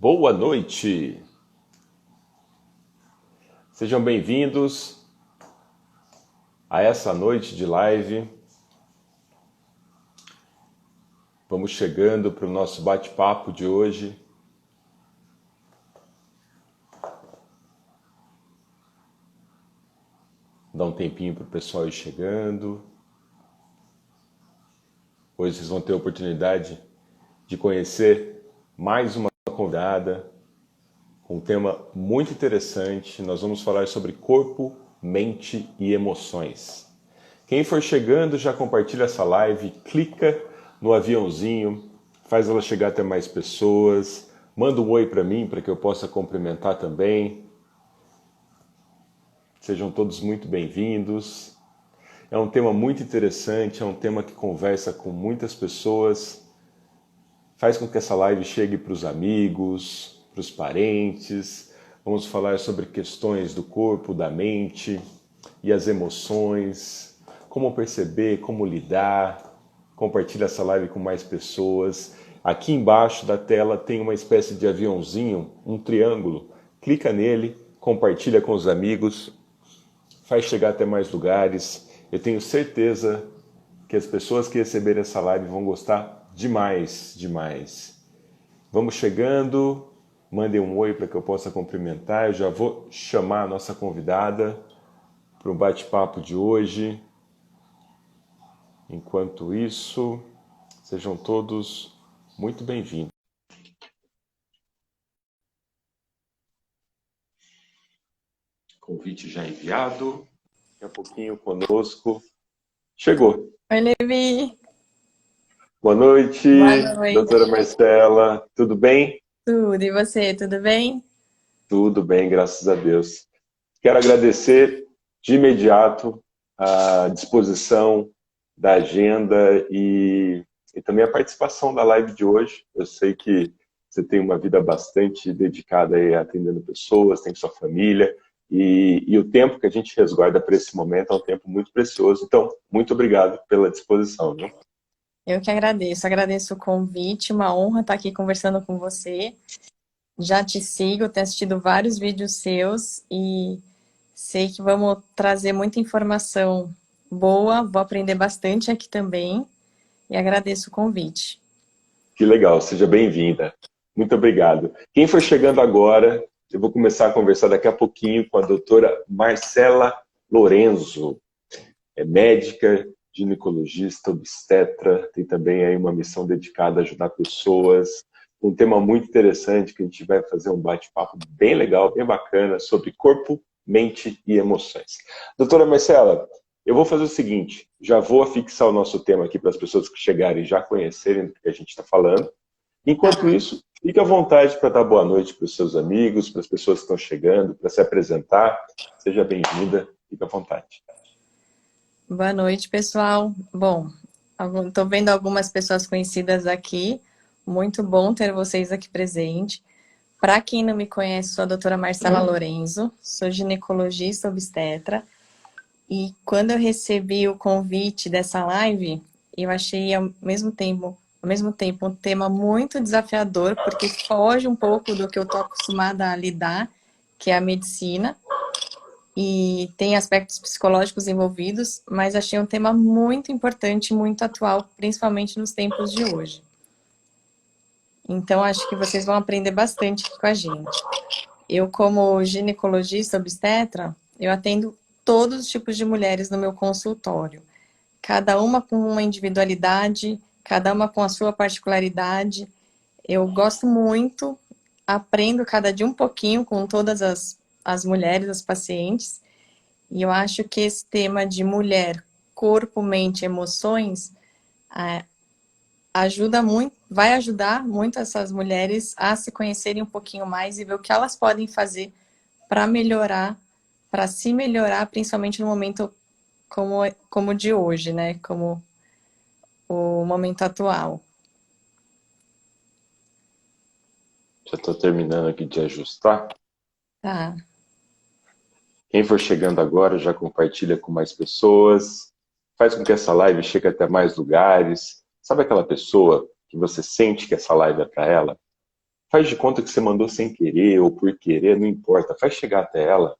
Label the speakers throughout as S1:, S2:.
S1: Boa noite! Sejam bem-vindos a essa noite de live. Vamos chegando para o nosso bate-papo de hoje. Dá um tempinho para o pessoal ir chegando. Hoje vocês vão ter a oportunidade de conhecer mais uma convidada com um tema muito interessante. Nós vamos falar sobre corpo, mente e emoções. Quem for chegando já compartilha essa live, clica no aviãozinho, faz ela chegar até mais pessoas, manda um oi para mim para que eu possa cumprimentar também. Sejam todos muito bem-vindos. É um tema muito interessante, é um tema que conversa com muitas pessoas, faz com que essa live chegue para os amigos, para os parentes. Vamos falar sobre questões do corpo, da mente e as emoções, como perceber, como lidar. Compartilha essa live com mais pessoas. Aqui embaixo da tela tem uma espécie de aviãozinho, um triângulo. Clica nele, compartilha com os amigos, faz chegar até mais lugares. Eu tenho certeza que as pessoas que receberem essa live vão gostar demais, demais. Vamos chegando, mandem um oi para que eu possa cumprimentar. Eu já vou chamar a nossa convidada para o bate-papo de hoje. Enquanto isso, sejam todos muito bem-vindos. Convite já enviado. Daqui a pouquinho conosco. Chegou.
S2: Oi, Levi.
S1: Boa noite,
S2: Boa noite.
S1: doutora Marcela. Tudo bem?
S2: Tudo, e você, tudo bem?
S1: Tudo bem, graças a Deus. Quero agradecer de imediato a disposição da agenda e também a participação da live de hoje. Eu sei que você tem uma vida bastante dedicada aí a atendendo pessoas, tem sua família, e o tempo que a gente resguarda para esse momento é um tempo muito precioso. Então, muito obrigado pela disposição, viu?
S2: Eu que agradeço o convite, uma honra estar aqui conversando com você. Já te sigo, tenho assistido vários vídeos seus e sei que vamos trazer muita informação boa, vou aprender bastante aqui também e agradeço o convite.
S1: Que legal, seja bem-vinda. Muito obrigado. Quem for chegando agora, eu vou começar a conversar daqui a pouquinho com a doutora Marcela Lorenzo. É médica, ginecologista, obstetra, tem também aí uma missão dedicada a ajudar pessoas. Um tema muito interessante que a gente vai fazer um bate-papo bem legal, bem bacana, sobre corpo, mente e emoções. Doutora Marcela, eu vou fazer o seguinte, já vou afixar o nosso tema aqui para as pessoas que chegarem já conhecerem do que a gente está falando. Enquanto isso, fique à vontade para dar boa noite para os seus amigos, para as pessoas que estão chegando, para se apresentar. Seja bem-vinda, fique à vontade.
S2: Boa noite, pessoal. Bom, estou vendo algumas pessoas conhecidas aqui. Muito bom ter vocês aqui presente. Para quem não me conhece, sou a doutora Marcela Lorenzo, sou ginecologista obstetra. E quando eu recebi o convite dessa live, eu achei ao mesmo tempo um tema muito desafiador, porque foge um pouco do que eu estou acostumada a lidar, que é a medicina. E tem aspectos psicológicos envolvidos, mas achei um tema muito importante, muito atual, principalmente nos tempos de hoje. Então, acho que vocês vão aprender bastante aqui com a gente. Eu, como ginecologista obstetra, eu atendo todos os tipos de mulheres no meu consultório. Cada uma com uma individualidade, cada uma com a sua particularidade. Eu gosto muito, aprendo cada dia um pouquinho com todas as mulheres, as pacientes. E eu acho que esse tema de mulher, corpo, mente, emoções, ajuda muito, vai ajudar muito essas mulheres a se conhecerem um pouquinho mais e ver o que elas podem fazer para melhorar, para se melhorar, principalmente no momento como o de hoje, né? Como o momento atual.
S1: Já estou terminando aqui de ajustar.
S2: Tá.
S1: Quem for chegando agora já compartilha com mais pessoas, faz com que essa live chegue até mais lugares. Sabe aquela pessoa que você sente que essa live é para ela? Faz de conta que você mandou sem querer ou por querer, não importa. Faz chegar até ela.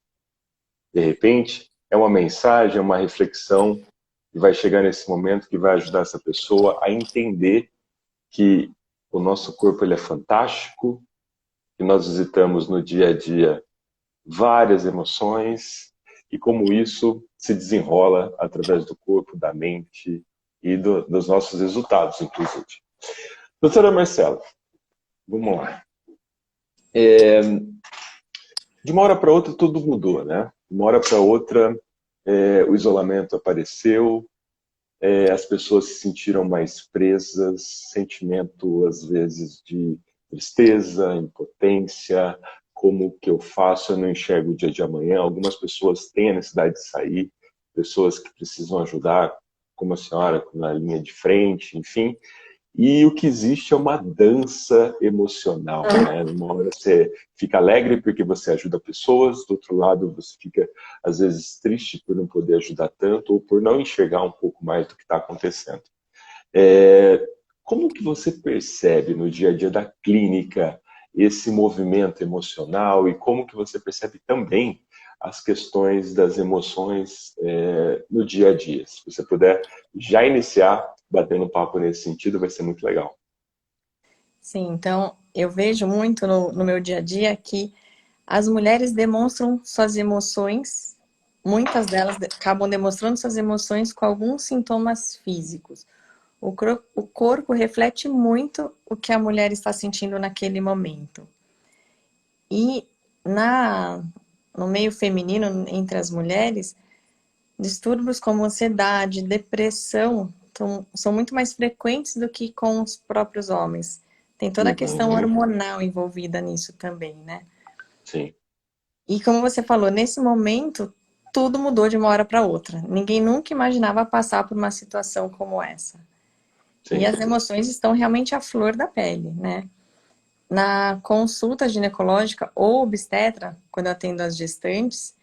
S1: De repente, é uma mensagem, é uma reflexão que vai chegar nesse momento que vai ajudar essa pessoa a entender que o nosso corpo ele é fantástico, que nós visitamos no dia a dia várias emoções e como isso se desenrola através do corpo, da mente e dos nossos resultados, inclusive. Doutora Marcela, vamos lá. De uma hora para outra tudo mudou, né? De uma hora para outra o isolamento apareceu, as pessoas se sentiram mais presas, sentimento às vezes de tristeza, impotência, como que eu faço, eu não enxergo o dia de amanhã. Algumas pessoas têm a necessidade de sair, pessoas que precisam ajudar, como a senhora na linha de frente, enfim. E o que existe é uma dança emocional, né? Uma hora você fica alegre porque você ajuda pessoas, do outro lado você fica, às vezes, triste por não poder ajudar tanto ou por não enxergar um pouco mais do que está acontecendo. Como que você percebe no dia a dia da clínica esse movimento emocional e como que você percebe também as questões das emoções no dia a dia? Se você puder já iniciar batendo papo nesse sentido, vai ser muito legal.
S2: Sim, então eu vejo muito no meu dia a dia que as mulheres demonstram suas emoções, muitas delas acabam demonstrando suas emoções com alguns sintomas físicos. O corpo reflete muito o que a mulher está sentindo naquele momento. E no meio feminino, entre as mulheres, distúrbios como ansiedade, depressão, são muito mais frequentes do que com os próprios homens. Tem toda a questão
S1: Uhum.
S2: hormonal envolvida nisso também, né?
S1: Sim.
S2: E como você falou, nesse momento, tudo mudou de uma hora para outra. Ninguém nunca imaginava passar por uma situação como essa. E
S1: Sim.
S2: as emoções estão realmente à flor da pele, né? Na consulta ginecológica ou obstetra, quando eu atendo as gestantes,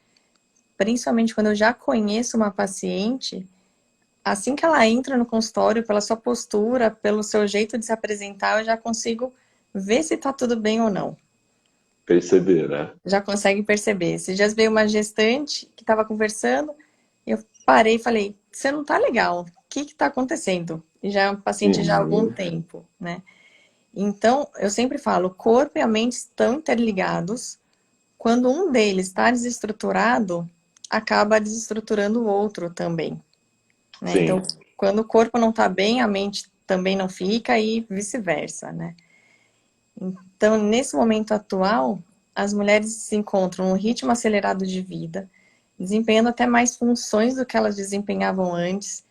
S2: principalmente quando eu já conheço uma paciente, assim que ela entra no consultório, pela sua postura, pelo seu jeito de se apresentar, eu já consigo ver se tá tudo bem ou não.
S1: Perceber, né?
S2: Já consegue perceber. Esses dias veio uma gestante que estava conversando, eu parei e falei, você não tá legal, o que que tá acontecendo? E já é um paciente já há algum
S1: Uhum.
S2: tempo, né? Então, eu sempre falo, o corpo e a mente estão interligados. Quando um deles está desestruturado, acaba desestruturando o outro também, né? Então,
S1: Sim.
S2: quando o corpo não está bem, a mente também não fica e vice-versa, né? Então, nesse momento atual, as mulheres se encontram num ritmo acelerado de vida, desempenhando até mais funções do que elas desempenhavam antes.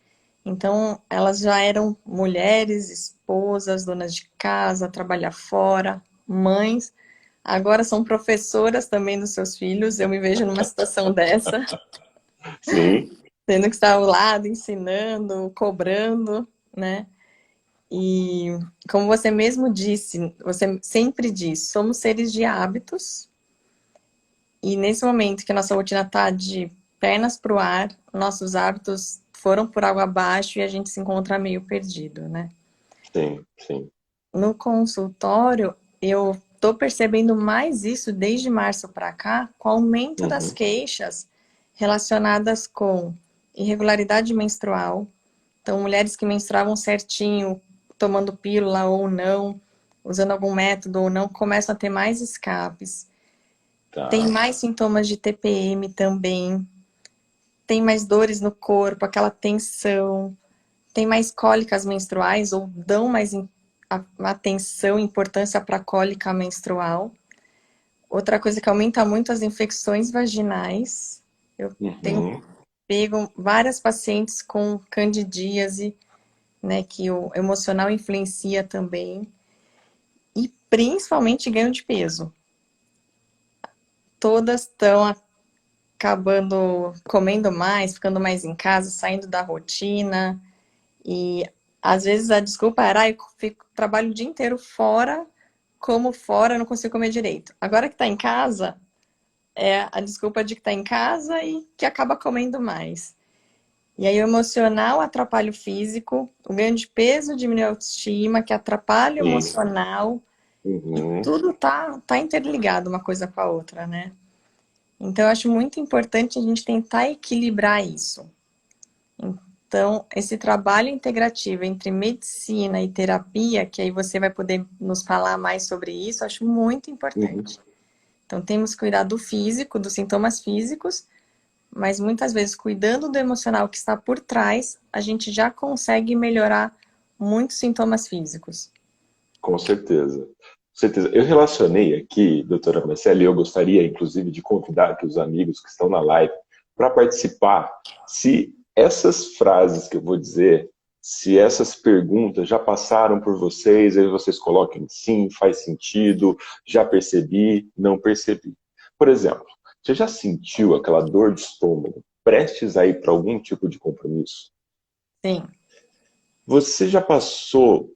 S2: Então, elas já eram mulheres, esposas, donas de casa, trabalhar fora, mães. Agora são professoras também dos seus filhos. Eu me vejo numa situação dessa,
S1: Sim.
S2: tendo que estar ao lado, ensinando, cobrando, né? E como você mesmo disse, você sempre diz, somos seres de hábitos. E nesse momento que a nossa rotina está de pernas para o ar, nossos hábitos foram por água abaixo e a gente se encontra meio perdido, né?
S1: Sim. Sim.
S2: No consultório, eu estou percebendo mais isso desde março para cá, com o aumento das
S1: Uhum.
S2: queixas relacionadas com irregularidade menstrual. Então, mulheres que menstruavam certinho, tomando pílula ou não, usando algum método ou não, começam a ter mais escapes. Tem
S1: Tá.
S2: mais sintomas de TPM também. Tem mais dores no corpo, aquela tensão. Tem mais cólicas menstruais ou dão mais atenção e importância para a cólica menstrual. Outra coisa que aumenta muito as infecções vaginais. Eu tenho
S1: Uhum.
S2: pego várias pacientes com candidíase, né, que o emocional influencia também. E principalmente ganho de peso. Todas estão acabando comendo mais, ficando mais em casa, saindo da rotina. E às vezes a desculpa era, eu trabalho o dia inteiro fora, como fora, não consigo comer direito. Agora que tá em casa, é a desculpa de que tá em casa e que acaba comendo mais. E aí o emocional atrapalha o físico, o ganho de peso diminui a autoestima, que atrapalha o
S1: Sim.
S2: emocional,
S1: Uhum,
S2: Tudo tá interligado uma coisa com a outra, né? Então, eu acho muito importante a gente tentar equilibrar isso. Então, esse trabalho integrativo entre medicina e terapia, que aí você vai poder nos falar mais sobre isso, eu acho muito
S1: uhum.
S2: importante. Então, temos que cuidar do físico, dos sintomas físicos, mas muitas vezes, cuidando do emocional que está por trás, a gente já consegue melhorar muitos sintomas físicos.
S1: Com certeza. Com certeza. Eu relacionei aqui, doutora Marcela, e eu gostaria, inclusive, de convidar aqui os amigos que estão na live para participar. Se essas frases que eu vou dizer, se essas perguntas já passaram por vocês, aí vocês coloquem sim, faz sentido, já percebi, não percebi. Por exemplo, você já sentiu aquela dor de estômago prestes a ir para algum tipo de compromisso?
S2: Sim,
S1: Você já passou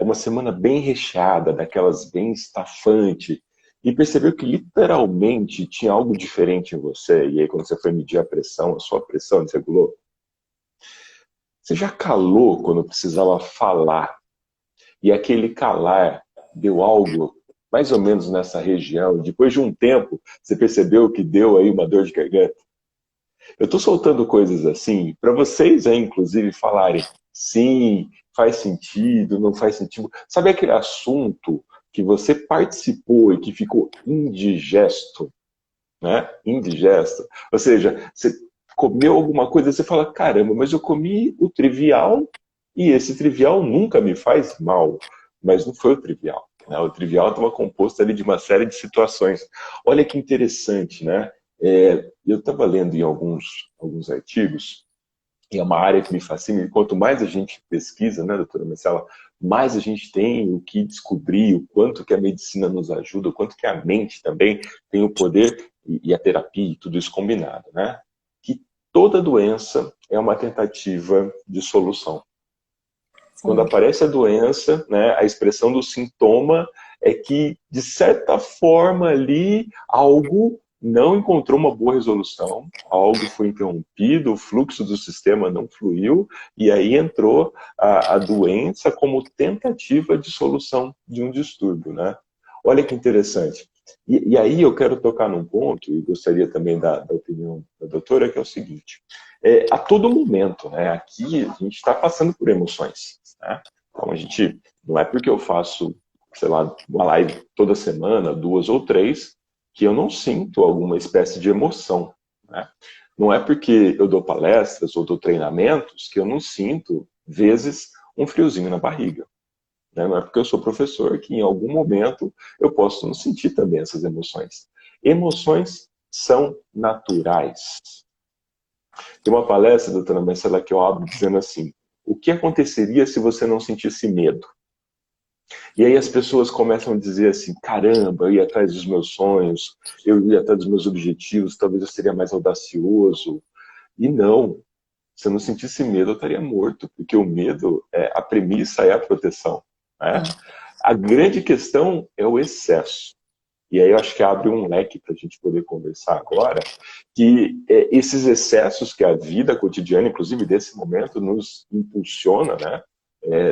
S1: uma semana bem recheada, daquelas bem estafante, e percebeu que literalmente tinha algo diferente em você? E aí, quando você foi medir a sua pressão desregulou? Você já calou quando precisava falar, e aquele calar deu algo mais ou menos nessa região? Depois de um tempo, você percebeu que deu aí uma dor de garganta? Eu estou soltando coisas assim para vocês, inclusive, falarem sim, faz sentido, não faz sentido. Sabe aquele assunto que você participou e que ficou indigesto, né? Indigesto. Ou seja, você comeu alguma coisa e você fala, caramba, mas eu comi o trivial e esse trivial nunca me faz mal. Mas não foi o trivial. Né? O trivial estava composto ali de uma série de situações. Olha que interessante, né? Eu estava lendo em alguns artigos, e é uma área que me fascina, e quanto mais a gente pesquisa, né, doutora Marcela, mais a gente tem o que descobrir, o quanto que a medicina nos ajuda, o quanto que a mente também tem o poder, e a terapia, e tudo isso combinado, né? Que toda doença é uma tentativa de solução. Quando
S2: sim.
S1: aparece a doença, né, a expressão do sintoma é que, de certa forma, ali algo não encontrou uma boa resolução, algo foi interrompido, o fluxo do sistema não fluiu, e aí entrou a doença como tentativa de solução de um distúrbio, né? Olha que interessante. E aí eu quero tocar num ponto, e gostaria também da opinião da doutora, que é o seguinte: a todo momento, né? Aqui a gente está passando por emoções, né? Então a gente, não é porque eu faço, sei lá, uma live toda semana, duas ou três, que eu não sinto alguma espécie de emoção, né? Não é porque eu dou palestras ou dou treinamentos que eu não sinto, vezes, um friozinho na barriga. Né? Não é porque eu sou professor que em algum momento eu posso não sentir também essas emoções. Emoções são naturais. Tem uma palestra, doutora Marcela, que eu abro dizendo assim: o que aconteceria se você não sentisse medo? E aí as pessoas começam a dizer assim: caramba, eu ia atrás dos meus sonhos, eu ia atrás dos meus objetivos, talvez eu seria mais audacioso. E não, se eu não sentisse medo, eu estaria morto, porque o medo, a premissa é a proteção. Né?
S2: Sim.
S1: A grande questão é o excesso. E aí eu acho que abre um leque para a gente poder conversar agora, que esses excessos que a vida cotidiana, inclusive desse momento, nos impulsiona, né?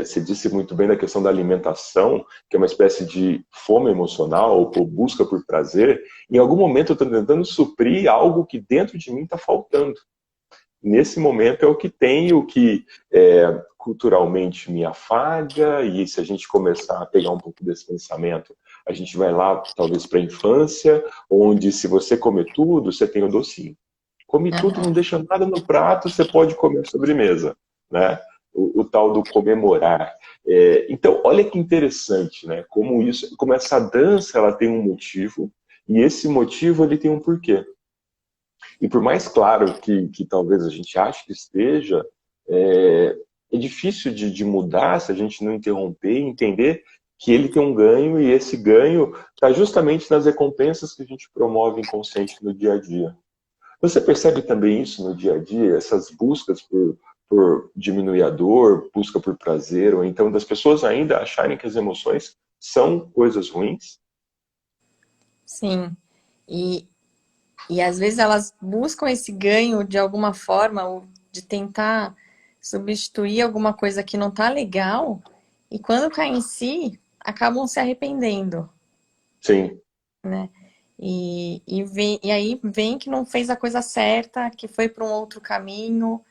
S1: Você disse muito bem da questão da alimentação, que é uma espécie de fome emocional ou busca por prazer. Em algum momento eu estou tentando suprir algo que dentro de mim está faltando. Nesse momento é o que tem, o que culturalmente me afaga, e se a gente começar a pegar um pouco desse pensamento, a gente vai lá, talvez, para a infância, onde se você comer tudo, você tem o docinho. Come tudo, não
S2: Uhum.
S1: deixa nada no prato, você pode comer a sobremesa, né? O tal do comemorar. Então, olha que interessante, né? Como isso, como essa dança, ela tem um motivo, e esse motivo ele tem um porquê. E por mais claro que talvez a gente ache que esteja, é difícil de mudar se a gente não interromper e entender que ele tem um ganho, e esse ganho está justamente nas recompensas que a gente promove inconsciente no dia a dia. Você percebe também isso no dia a dia, essas buscas por diminuir a dor, busca por prazer, ou então das pessoas ainda acharem que as emoções são coisas ruins?
S2: Sim. E, e às vezes elas buscam esse ganho de alguma forma, ou de tentar substituir alguma coisa que não tá legal, e quando cai em si, acabam se arrependendo,
S1: Sim,
S2: né? E aí vem que não fez a coisa certa, que foi para um outro caminho.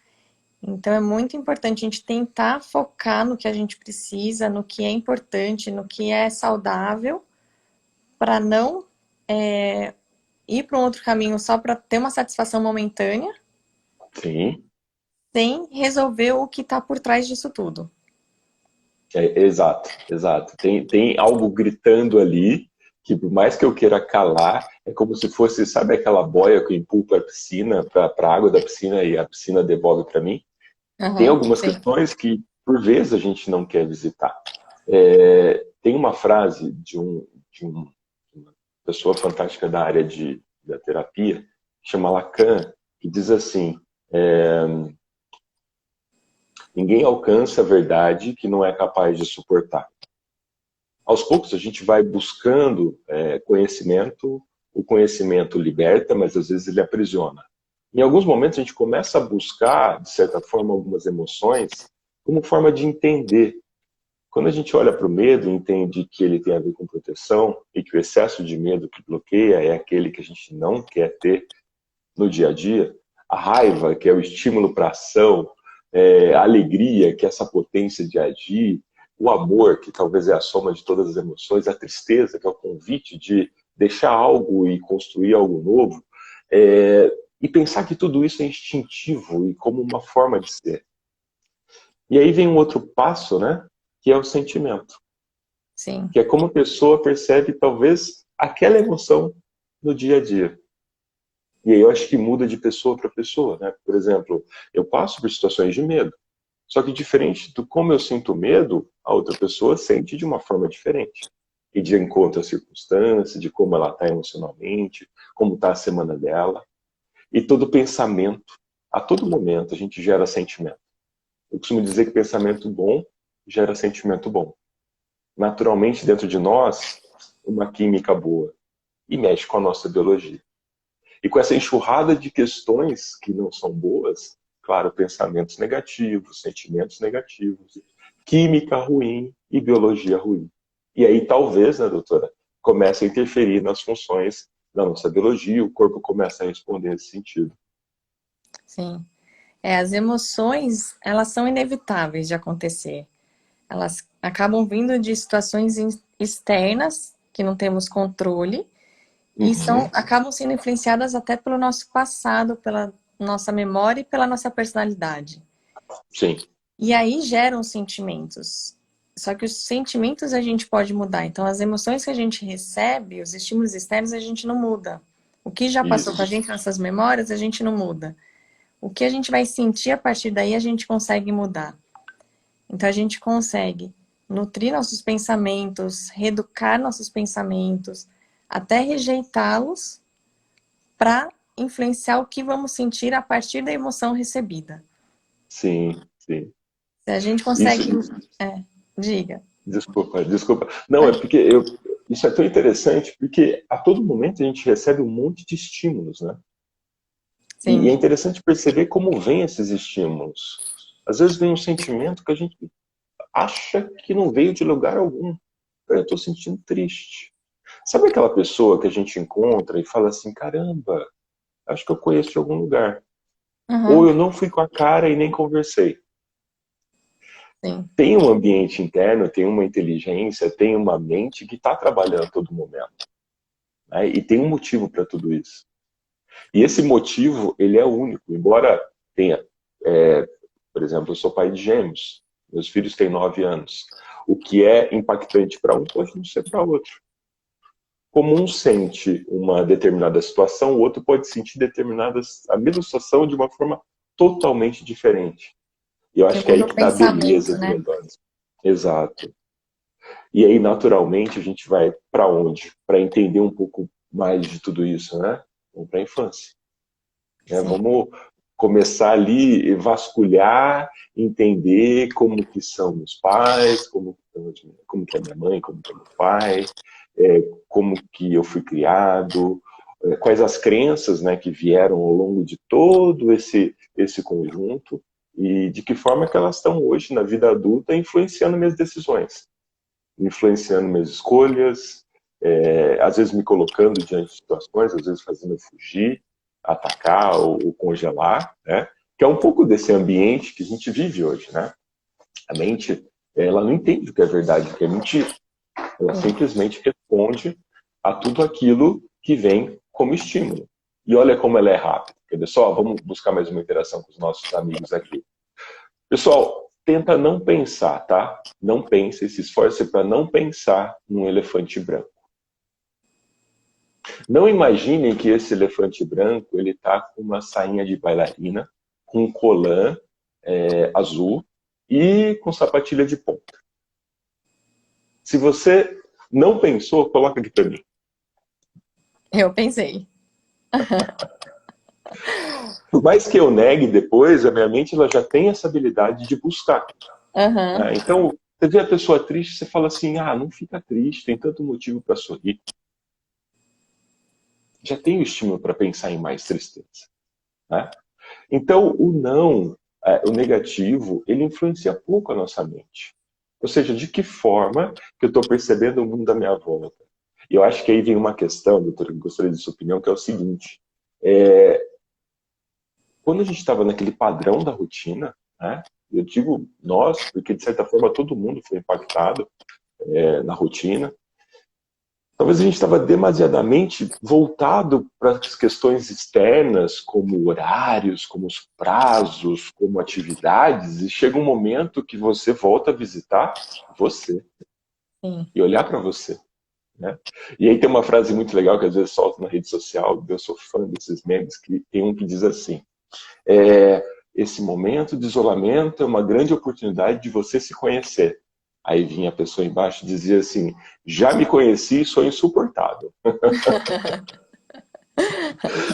S2: Então é muito importante a gente tentar focar no que a gente precisa, no que é importante, no que é saudável, para não ir para um outro caminho só para ter uma satisfação momentânea,
S1: sim.
S2: sem resolver o que está por trás disso tudo.
S1: Exato, exato. Tem algo gritando ali que, por mais que eu queira calar, é como se fosse, sabe aquela boia que eu empurro para a piscina, para a água da piscina e a piscina devolve para mim? Tem
S2: Uhum,
S1: algumas
S2: sim.
S1: questões que, por vezes, a gente não quer visitar. Tem uma frase de uma pessoa fantástica da área da terapia, que chama Lacan, que diz assim: é, ninguém alcança a verdade que não é capaz de suportar. Aos poucos a gente vai buscando conhecimento, o conhecimento liberta, mas às vezes ele aprisiona. Em alguns momentos a gente começa a buscar, de certa forma, algumas emoções como forma de entender. Quando a gente olha para o medo e entende que ele tem a ver com proteção e que o excesso de medo que bloqueia é aquele que a gente não quer ter no dia a dia, a raiva, que é o estímulo para ação, a alegria, que é essa potência de agir, o amor, que talvez é a soma de todas as emoções, a tristeza, que é o convite de deixar algo e construir algo novo, e pensar que tudo isso é instintivo e como uma forma de ser. E aí vem um outro passo, né, que é o sentimento,
S2: Sim.
S1: que é como a pessoa percebe talvez aquela emoção no dia a dia. E aí eu acho que muda de pessoa para pessoa, né? Por exemplo, eu passo por situações de medo. Só que diferente do como eu sinto medo, a outra pessoa sente de uma forma diferente. E de encontro à circunstância, de como ela está emocionalmente, como está a semana dela. E todo pensamento, a todo momento, a gente gera sentimento. Eu costumo dizer que pensamento bom gera sentimento bom. Naturalmente, dentro de nós, uma química boa. E mexe com a nossa biologia. E com essa enxurrada de questões que não são boas, claro, pensamentos negativos, sentimentos negativos, química ruim e biologia ruim. E aí talvez, né, doutora, comece a interferir nas funções da nossa biologia, o corpo começa a responder nesse sentido.
S2: Sim. As emoções, elas são inevitáveis de acontecer. Elas acabam vindo de situações externas que não temos controle e
S1: Uhum.
S2: acabam sendo influenciadas até pelo nosso passado, pela nossa memória e pela nossa personalidade.
S1: Sim.
S2: E aí geram sentimentos. Só que os sentimentos a gente pode mudar. Então, as emoções que a gente recebe, os estímulos externos, a gente não muda. O que já passou com a
S1: Isso.
S2: gente, nossas memórias, a gente não muda. O que a gente vai sentir a partir daí, a gente consegue mudar. Então, a gente consegue nutrir nossos pensamentos, reeducar nossos pensamentos, até rejeitá-los para influenciar o que vamos sentir a partir da emoção recebida.
S1: Sim, sim.
S2: Se a gente
S1: Isso,
S2: consegue... diga.
S1: desculpa, desculpa. Não, é porque isso é tão interessante, porque a todo momento a gente recebe um monte de estímulos, né? E
S2: Sim.
S1: é interessante perceber como vêm esses estímulos. Às vezes vem um sentimento que a gente acha que não veio de lugar algum. Eu estou sentindo triste. Sabe aquela pessoa que a gente encontra e fala assim, caramba, acho que eu conheço de algum lugar. Ou
S2: Uhum.
S1: eu não fui com a cara e nem conversei.
S2: Sim.
S1: Tem um ambiente interno, tem uma inteligência, tem uma mente que está trabalhando a todo momento. Né? E tem um motivo para tudo isso. E esse motivo, ele é único. Embora tenha, por exemplo, eu sou pai de gêmeos. Meus filhos têm 9 anos. O que é impactante para um pode não ser para outro. Como um sente uma determinada situação, o outro pode sentir a mesma situação de uma forma totalmente diferente. E eu
S2: Que
S1: acho que é aí
S2: muda o
S1: que está a beleza
S2: pensamento,
S1: do
S2: né?
S1: negócio. Exato. E aí, naturalmente, a gente vai para onde? Para entender um pouco mais de tudo isso, né? Vamos para a infância. Né?
S2: Sim.
S1: Vamos começar ali, vasculhar, entender como que são meus pais, como que é minha mãe, como que é meu pai, como que eu fui criado, quais as crenças, né, que vieram ao longo de todo esse conjunto e de que forma que elas estão hoje na vida adulta influenciando minhas decisões. influenciando minhas escolhas, às vezes me colocando diante de situações, às vezes fazendo eu fugir, atacar ou congelar, né? Que é um pouco desse ambiente que a gente vive hoje, né? A mente, ela não entende o que é verdade e o que é mentira. Ela simplesmente responde a tudo aquilo que vem como estímulo. E olha como ela é rápida. Quer dizer, só, vamos buscar mais uma interação com os nossos amigos aqui. Pessoal, tenta não pensar, tá? Não pense, se esforce para não pensar num elefante branco. Não imaginem que esse elefante branco ele tá com uma sainha de bailarina, com um colã azul e com sapatilha de ponta. Se você não pensou, coloca aqui para mim.
S2: Eu pensei.
S1: Por mais que eu negue depois, a minha mente ela já tem essa habilidade de buscar.
S2: Aham.
S1: Né? Então, você vê a pessoa triste, você fala assim, não fica triste, tem tanto motivo para sorrir. Já tem o estímulo para pensar em mais tristeza. Né? Então, o não, o negativo, ele influencia pouco a nossa mente. Ou seja, de que forma que eu estou percebendo o mundo à minha volta? E eu acho que aí vem uma questão, doutor, que eu gostaria de sua opinião, que é o seguinte. Quando a gente estava naquele padrão da rotina, né? Eu digo nós, porque de certa forma todo mundo foi impactado na rotina. Talvez a gente estava demasiadamente voltado para as questões externas, como horários, como os prazos, como atividades, e chega um momento que você volta a visitar você
S2: Sim.
S1: e olhar para você. Né? E aí tem uma frase muito legal que às vezes solto na rede social, eu sou fã desses memes, que tem um que diz assim, esse momento de isolamento é uma grande oportunidade de você se conhecer. Aí vinha a pessoa embaixo e dizia assim, já me conheci e sou insuportável.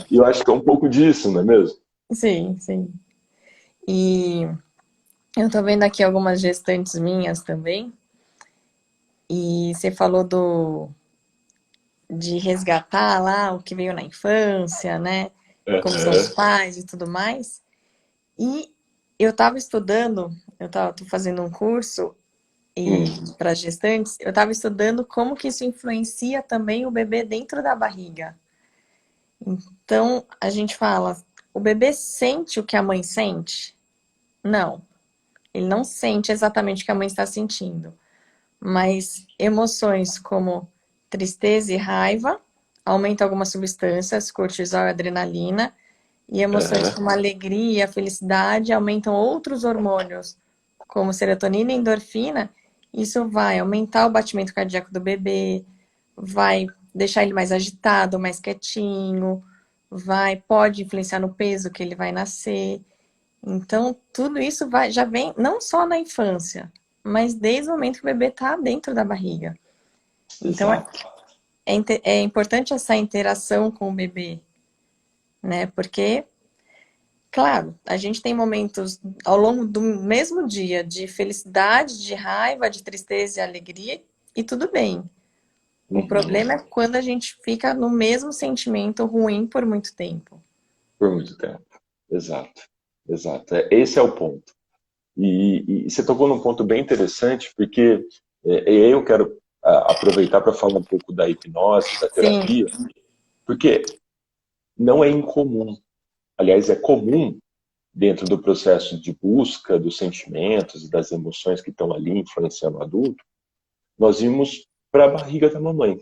S1: E eu acho que é um pouco disso, não é mesmo?
S2: Sim, sim. E eu tô vendo aqui algumas gestantes minhas também. E você falou de resgatar lá o que veio na infância, né? Como são os pais e tudo mais. E eu estava estudando, tô fazendo um curso para gestantes, eu estava estudando como que isso influencia também o bebê dentro da barriga. Então, a gente fala, o bebê sente o que a mãe sente? Não, ele não sente exatamente o que a mãe está sentindo. Mas emoções como tristeza e raiva aumentam algumas substâncias, cortisol e adrenalina, e emoções como alegria, felicidade aumentam outros hormônios, como serotonina e endorfina. Isso vai aumentar o batimento cardíaco do bebê, vai deixar ele mais agitado, mais quietinho, pode influenciar no peso que ele vai nascer. Então, tudo isso já vem não só na infância, mas desde o momento que o bebê está dentro da barriga. Então, é importante essa interação com o bebê, né? Porque, claro, a gente tem momentos ao longo do mesmo dia de felicidade, de raiva, de tristeza e alegria, e tudo bem. O problema é quando a gente fica no mesmo sentimento ruim por muito tempo.
S1: Por muito tempo. Exato. Exato. Esse é o ponto. E você tocou num ponto bem interessante, porque eu quero aproveitar para falar um pouco da hipnose, da terapia,
S2: Sim.
S1: porque não é incomum. Aliás, é comum dentro do processo de busca dos sentimentos e das emoções que estão ali influenciando o adulto, nós vimos para a barriga da mamãe.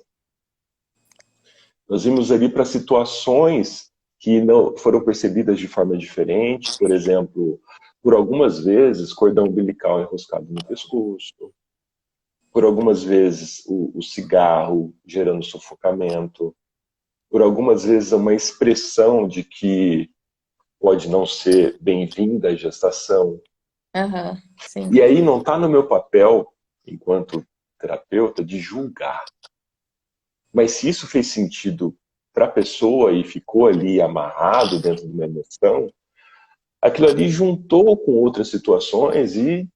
S1: Nós vimos ali para situações que não foram percebidas de forma diferente, por exemplo, por algumas vezes, cordão umbilical enroscado no pescoço, por algumas vezes o cigarro gerando sufocamento, por algumas vezes uma expressão de que pode não ser bem-vinda à gestação.
S2: Sim.
S1: E aí não está no meu papel, enquanto terapeuta, de julgar. Mas se isso fez sentido para a pessoa e ficou ali amarrado dentro de uma emoção, aquilo ali juntou com outras situações e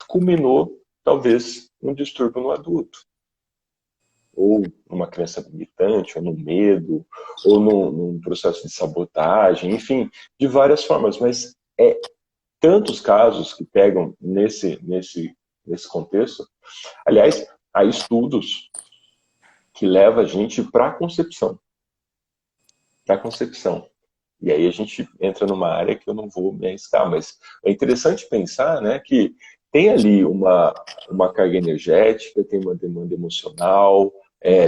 S1: culminou, talvez, num distúrbio no adulto. Ou numa crença limitante, ou num medo, ou num processo de sabotagem, enfim, de várias formas. Mas tantos casos que pegam nesse contexto. Aliás, há estudos que levam a gente para a concepção. Para a concepção. E aí a gente entra numa área que eu não vou me arriscar, mas é interessante pensar, né, que tem ali uma carga energética, tem uma demanda emocional,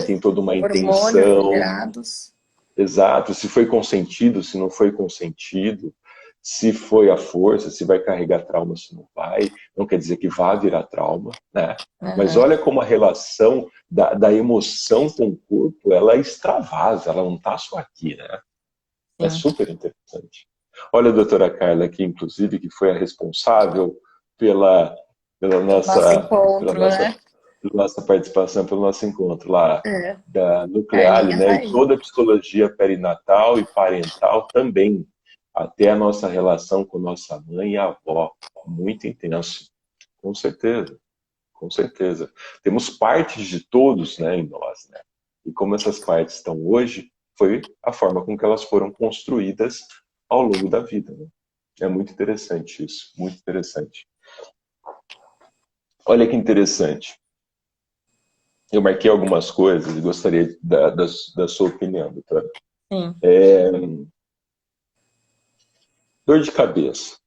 S1: tem toda uma
S2: Hormônios
S1: intenção.
S2: liberados.
S1: Exato, se foi consentido, se não foi consentido, se foi a força, se vai carregar trauma, se não vai. Não quer dizer que vá virar trauma, né? Mas
S2: Aham,
S1: olha como a relação da emoção com o corpo, ela extravasa, ela não está só aqui, né? É
S2: sim.
S1: super interessante. Olha a doutora Carla aqui, inclusive, que foi a responsável pela, pela
S2: Nosso
S1: nossa, pela
S2: encontro,
S1: nossa,
S2: né?
S1: pela nossa participação, pelo nosso encontro lá
S2: É.
S1: da Nucleale,
S2: Carlinha tá
S1: né? E
S2: aí.
S1: toda a psicologia perinatal e parental também, até a nossa relação com nossa mãe e avó. Muito intenso, com certeza, com certeza. Temos partes de todos, né, em nós, né? E como essas partes estão hoje, foi a forma com que elas foram construídas ao longo da vida, né? É muito interessante isso, muito interessante. Olha que interessante. Eu marquei algumas coisas e gostaria da sua opinião, doutora.
S2: Sim.
S1: Dor de cabeça.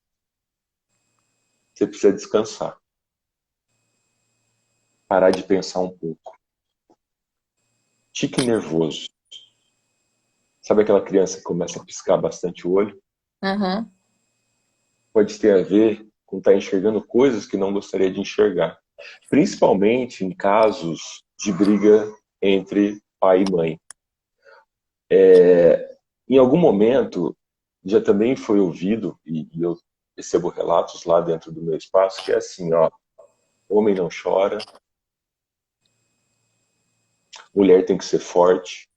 S1: Você precisa descansar. Parar de pensar um pouco. Tique nervoso. Sabe aquela criança que começa a piscar bastante o olho?
S2: Aham.
S1: Pode ter a ver com estar enxergando coisas que não gostaria de enxergar. Principalmente em casos de briga entre pai e mãe. Em algum momento, já também foi ouvido, e eu recebo relatos lá dentro do meu espaço, que é assim, ó, homem não chora, mulher tem que ser forte,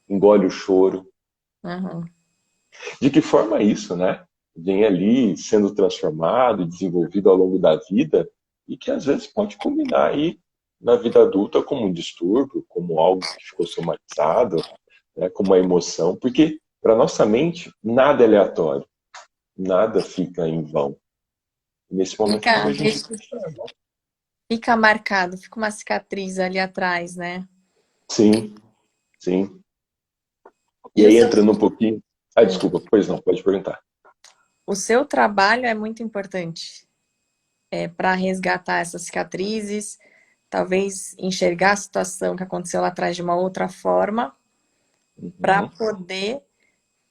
S1: engole o choro.
S2: Aham.
S1: De que forma isso, né? Vem ali sendo transformado e desenvolvido ao longo da vida e que às vezes pode culminar aí na vida adulta como um distúrbio, como algo que ficou somatizado, né, como uma emoção, porque para nossa mente nada é aleatório, nada fica em vão. Nesse momento
S2: Fica,
S1: talvez a gente não saiba.
S2: fica marcado, fica uma cicatriz ali atrás, né?
S1: Sim, sim. E
S2: E
S1: aí entrando um pouquinho. Ah,
S2: hum,
S1: desculpa, pois não, pode perguntar.
S2: o seu trabalho é muito importante para resgatar essas cicatrizes, talvez enxergar a situação que aconteceu lá atrás de uma outra forma, para
S1: Uhum,
S2: poder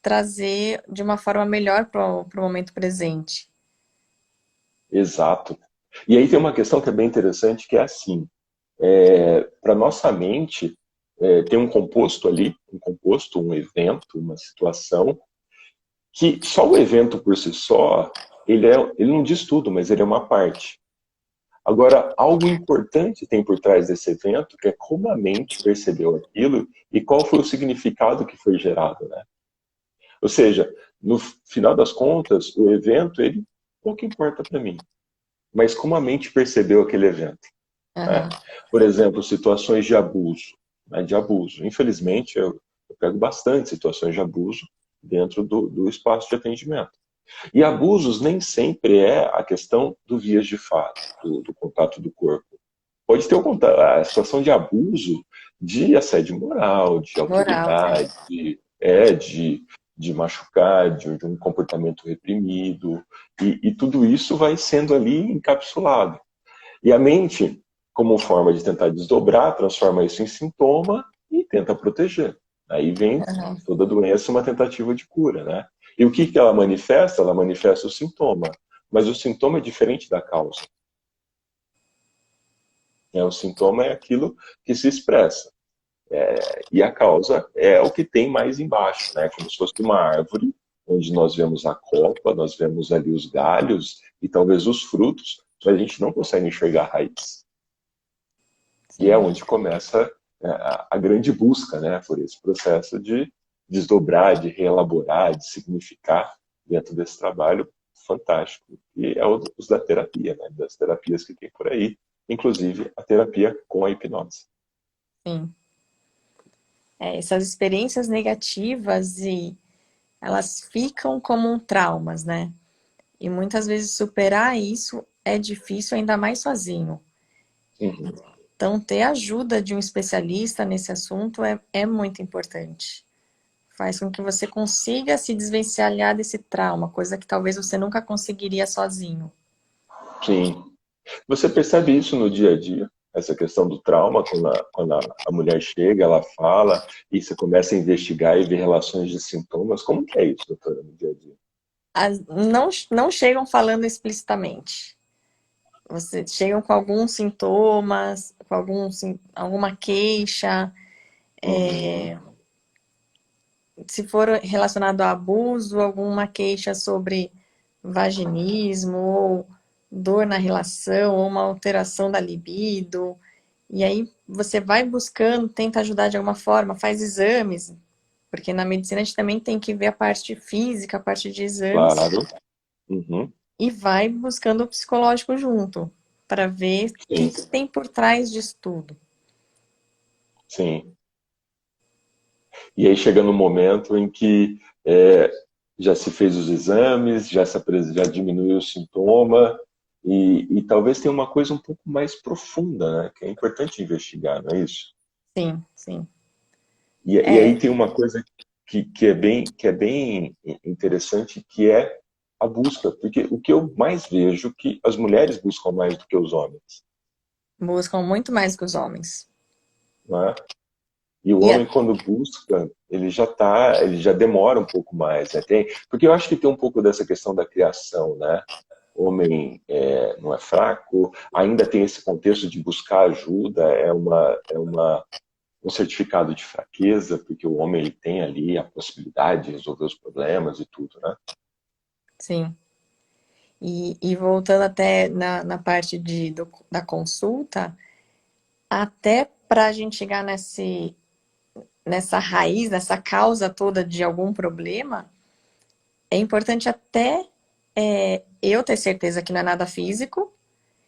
S2: trazer de uma forma melhor para o momento presente.
S1: exato. E aí tem uma questão que é bem interessante, que é assim, para nossa mente, tem um composto ali, um composto, um evento, uma situação, que só o evento por si só, ele não diz tudo, mas ele é uma parte. Agora, algo importante tem por trás desse evento, que é como a mente percebeu aquilo e qual foi o significado que foi gerado, né? Ou seja, no final das contas, o evento, ele pouco importa para mim, mas como a mente percebeu aquele evento. Né?
S2: Aham,
S1: Por exemplo, situações de abuso. Né? De abuso. Infelizmente, eu pego bastante situações de abuso dentro do espaço de atendimento. E abusos nem sempre é a questão do vias de fato, do contato do corpo. Pode ter a situação de abuso de assédio moral, de
S2: moral,
S1: autoridade, de machucar, de um comportamento reprimido, e tudo isso vai sendo ali encapsulado. E a mente, como forma de tentar desdobrar, transforma isso em sintoma e tenta proteger. Aí vem
S2: aham,
S1: toda doença uma tentativa de cura, né? E o que ela manifesta? Ela manifesta o sintoma. Mas o sintoma é diferente da causa. Né? O sintoma é aquilo que se expressa. E a causa é o que tem mais embaixo, né? Como se fosse uma árvore, onde nós vemos a copa, nós vemos ali os galhos e talvez os frutos, mas a gente não consegue enxergar a raiz. E é
S2: sim.
S1: onde começa a grande busca, né, por esse processo de desdobrar, de reelaborar, de significar dentro desse trabalho fantástico. E é os da terapia, né, das terapias que tem por aí, inclusive a terapia com a hipnose.
S2: Sim. Essas experiências negativas e elas ficam como traumas, né? E muitas vezes superar isso é difícil, ainda mais sozinho.
S1: Uhum.
S2: Então, ter a ajuda de um especialista nesse assunto é muito importante. Faz com que você consiga se desvencilhar desse trauma, coisa que talvez você nunca conseguiria sozinho.
S1: Sim. Você percebe isso no dia a dia? Essa questão do trauma, quando a mulher chega, ela fala, e você começa a investigar e ver relações de sintomas. Como que é isso, doutora, no dia a dia?
S2: Não chegam falando explicitamente. Você chegam com alguns sintomas, com alguma queixa.
S1: Uhum.
S2: Se for relacionado a abuso, alguma queixa sobre vaginismo, ou dor na relação, ou uma alteração da libido. E aí você vai buscando, tenta ajudar de alguma forma, faz exames, porque na medicina a gente também tem que ver a parte física, a parte de exames,
S1: Claro. Uhum.
S2: e vai buscando o psicológico junto, para ver o que
S1: Sim,
S2: que tem por trás disso tudo.
S1: sim. E aí chega no momento em que é, já se fez os exames, já diminuiu o sintoma, e talvez tenha uma coisa um pouco mais profunda, né? Que é importante investigar, não é isso?
S2: Sim, sim.
S1: E
S2: É,
S1: aí tem uma coisa que é bem interessante, que é a busca, porque o que eu mais vejo que as mulheres buscam mais do que os homens,
S2: buscam muito mais que os homens.
S1: não é? E o
S2: E
S1: homem, quando busca, ele já demora um pouco mais, né? Porque eu acho que tem um pouco dessa questão da criação, né? O homem não é fraco, ainda tem esse contexto de buscar ajuda, um certificado de fraqueza, porque o homem ele tem ali a possibilidade de resolver os problemas e tudo, né?
S2: sim. E voltando até na parte da consulta, até para a gente chegar nessa raiz, nessa causa toda de algum problema, é importante até eu ter certeza que não é nada físico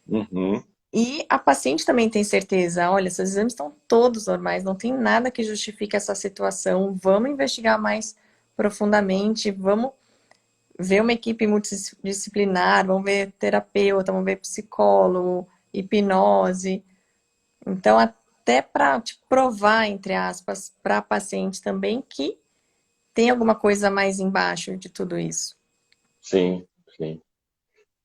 S1: Uhum,
S2: e a paciente também tem certeza, olha, seus exames estão todos normais, não tem nada que justifique essa situação, vamos investigar mais profundamente, vamos ver uma equipe multidisciplinar, vamos ver terapeuta, vamos ver psicólogo, hipnose. Então, até para provar, entre aspas, para a paciente também que tem alguma coisa mais embaixo de tudo isso.
S1: sim, sim.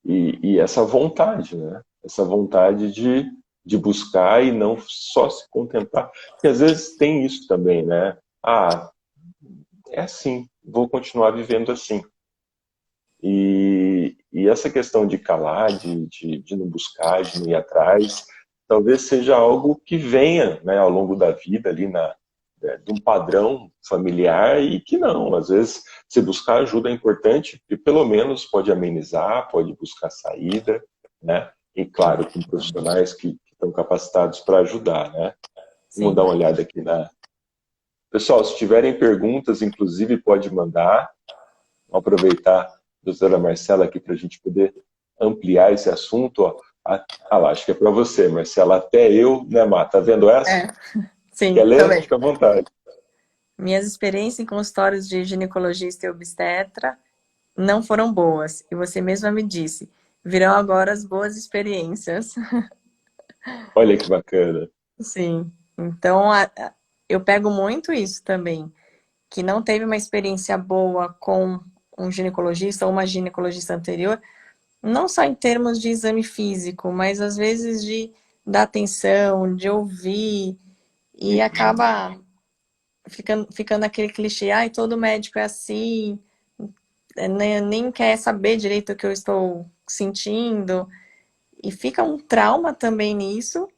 S1: E essa vontade, né? Essa vontade de buscar e não só se contemplar. Porque às vezes tem isso também, né? Ah, é assim, vou continuar vivendo assim. E essa questão de calar, de não buscar, de não ir atrás, talvez seja algo que venha, né, ao longo da vida ali de um padrão familiar e que não. Às vezes, se buscar ajuda é importante, porque pelo menos pode amenizar, pode buscar saída, né? E claro, com profissionais que estão capacitados para ajudar, né? Vamos dar
S2: Sim,
S1: uma olhada aqui na. Pessoal, se tiverem perguntas, inclusive pode mandar. Vou aproveitar a doutora Marcela aqui para a gente poder ampliar esse assunto. Ó. Lá, acho que é para você, Marcela. Até eu, né, Má? Tá vendo essa?
S2: é, sim,
S1: Quer ler?
S2: também.
S1: Fica à vontade.
S2: Minhas experiências em consultórios de ginecologista e obstetra não foram boas. E você mesma me disse, virão agora as boas experiências.
S1: Olha que bacana.
S2: Sim. Então, eu pego muito isso também, que não teve uma experiência boa com um ginecologista ou uma ginecologista anterior, não só em termos de exame físico, mas às vezes de dar atenção, de ouvir, e
S1: Uhum.
S2: acaba ficando aquele clichê, ai, todo médico é assim, nem quer saber direito o que eu estou sentindo, e fica um trauma também nisso,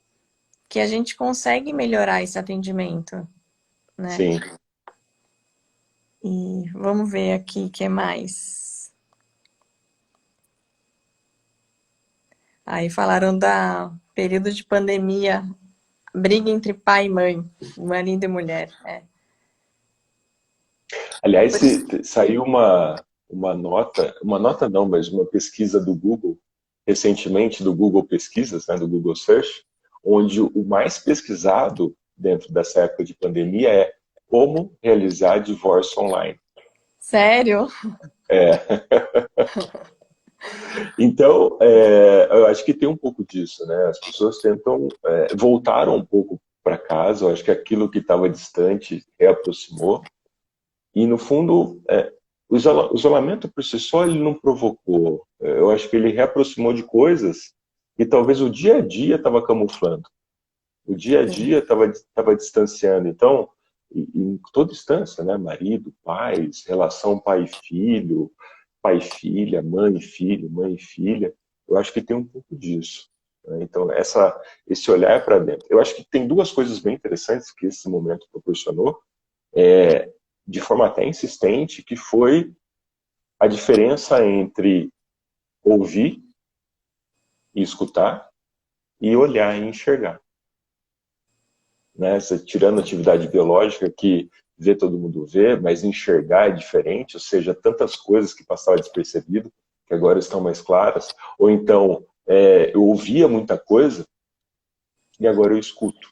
S2: que a gente consegue melhorar esse atendimento, né?
S1: Sim.
S2: E vamos ver aqui o que mais. Aí falaram da período de pandemia, briga entre pai e mãe, marido e mulher. É.
S1: Aliás,
S2: Por isso,
S1: saiu uma nota não, mas uma pesquisa do Google, recentemente, do Google Pesquisas, né, do Google Search, onde o mais pesquisado dentro dessa época de pandemia é como realizar divórcio online.
S2: sério?
S1: É, Então, eu acho que tem um pouco disso, né? As pessoas tentam, voltaram um pouco para casa, eu acho que aquilo que estava distante reaproximou, e no fundo, o isolamento por si só ele não provocou, eu acho que ele reaproximou de coisas que talvez o dia a dia estava camuflando, o dia a
S2: Sim,
S1: dia estava distanciando, então, em toda instância, né? Marido, pais, relação pai-filho, pai-filha, mãe-filho, mãe-filha, eu acho que tem um pouco disso. Né? Então, esse olhar para dentro. Eu acho que tem duas coisas bem interessantes que esse momento proporcionou, de forma até insistente, que foi a diferença entre ouvir e escutar e olhar e enxergar. Né? Você, tirando a atividade biológica que vê todo mundo vê, mas enxergar é diferente, ou seja, tantas coisas que passavam despercebido, que agora estão mais claras, ou então eu ouvia muita coisa e agora eu escuto,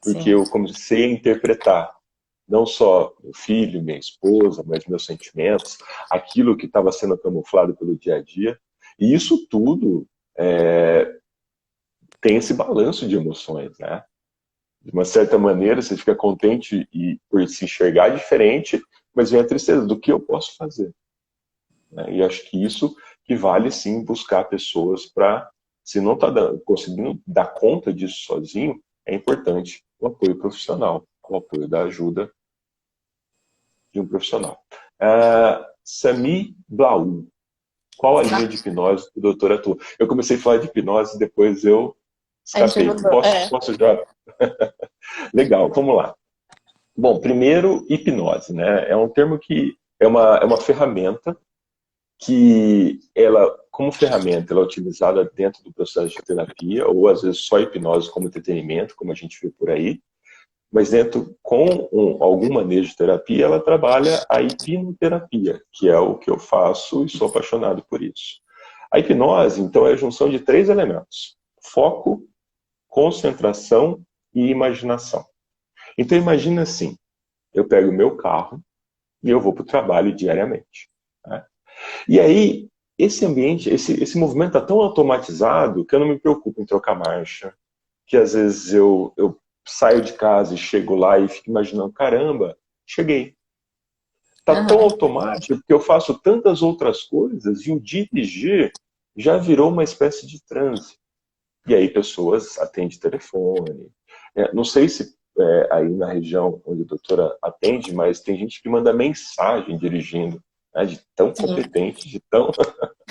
S1: porque
S2: sim.
S1: eu comecei a interpretar não só meu filho, minha esposa, mas meus sentimentos, aquilo que estava sendo camuflado pelo dia a dia, e isso tudo tem esse balanço de emoções, né? De uma certa maneira, você fica contente por se enxergar diferente, mas vem a tristeza do que eu posso fazer. Né? E acho que isso que vale sim buscar pessoas para, se não está conseguindo dar conta disso sozinho, é importante o apoio profissional, o apoio da ajuda de um profissional. Sami Blau, qual a linha de hipnose que o doutor atua? Eu comecei a falar de hipnose, depois eu
S2: A gente
S1: escapei.
S2: mudou.
S1: Posso já? Legal, vamos lá. Bom, primeiro, hipnose, né? É um termo que é uma ferramenta que ela, como ferramenta, ela é utilizada dentro do processo de terapia, ou às vezes só hipnose como entretenimento, como a gente vê por aí, mas dentro, com algum manejo de terapia, ela trabalha a hipnoterapia, que é o que eu faço e sou apaixonado por isso. A hipnose, então, é a junção de três elementos: foco, concentração e imaginação. Então, imagina assim, eu pego o meu carro e eu vou para o trabalho diariamente. Né? E aí, esse ambiente, esse movimento está tão automatizado que eu não me preocupo em trocar marcha, que às vezes eu saio de casa e chego lá e fico imaginando, caramba, cheguei. Está tão
S2: Aham,
S1: automático porque eu faço tantas outras coisas e o dirigir já virou uma espécie de transe. E aí pessoas atendem telefone. Não sei se aí na região onde a doutora atende, mas tem gente que manda mensagem dirigindo, né, de tão
S2: sim.
S1: competente, de tão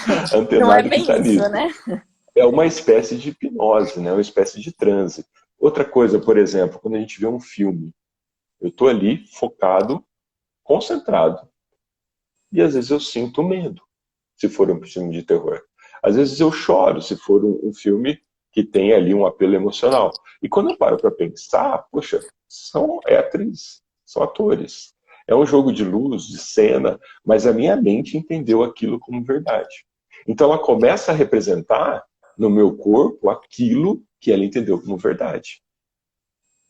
S2: Não é
S1: antenado que está
S2: bem isso,
S1: nisso.
S2: né?
S1: É uma espécie de hipnose, né? Uma espécie de transe. Outra coisa, por exemplo, quando a gente vê um filme, eu estou ali focado, concentrado, e às vezes eu sinto medo, se for um filme de terror. Às vezes eu choro, se for um filme que tem ali um apelo emocional. E quando eu paro para pensar, poxa, é atriz, são atores. É um jogo de luz, de cena, mas a minha mente entendeu aquilo como verdade. Então ela começa a representar no meu corpo aquilo que ela entendeu como verdade.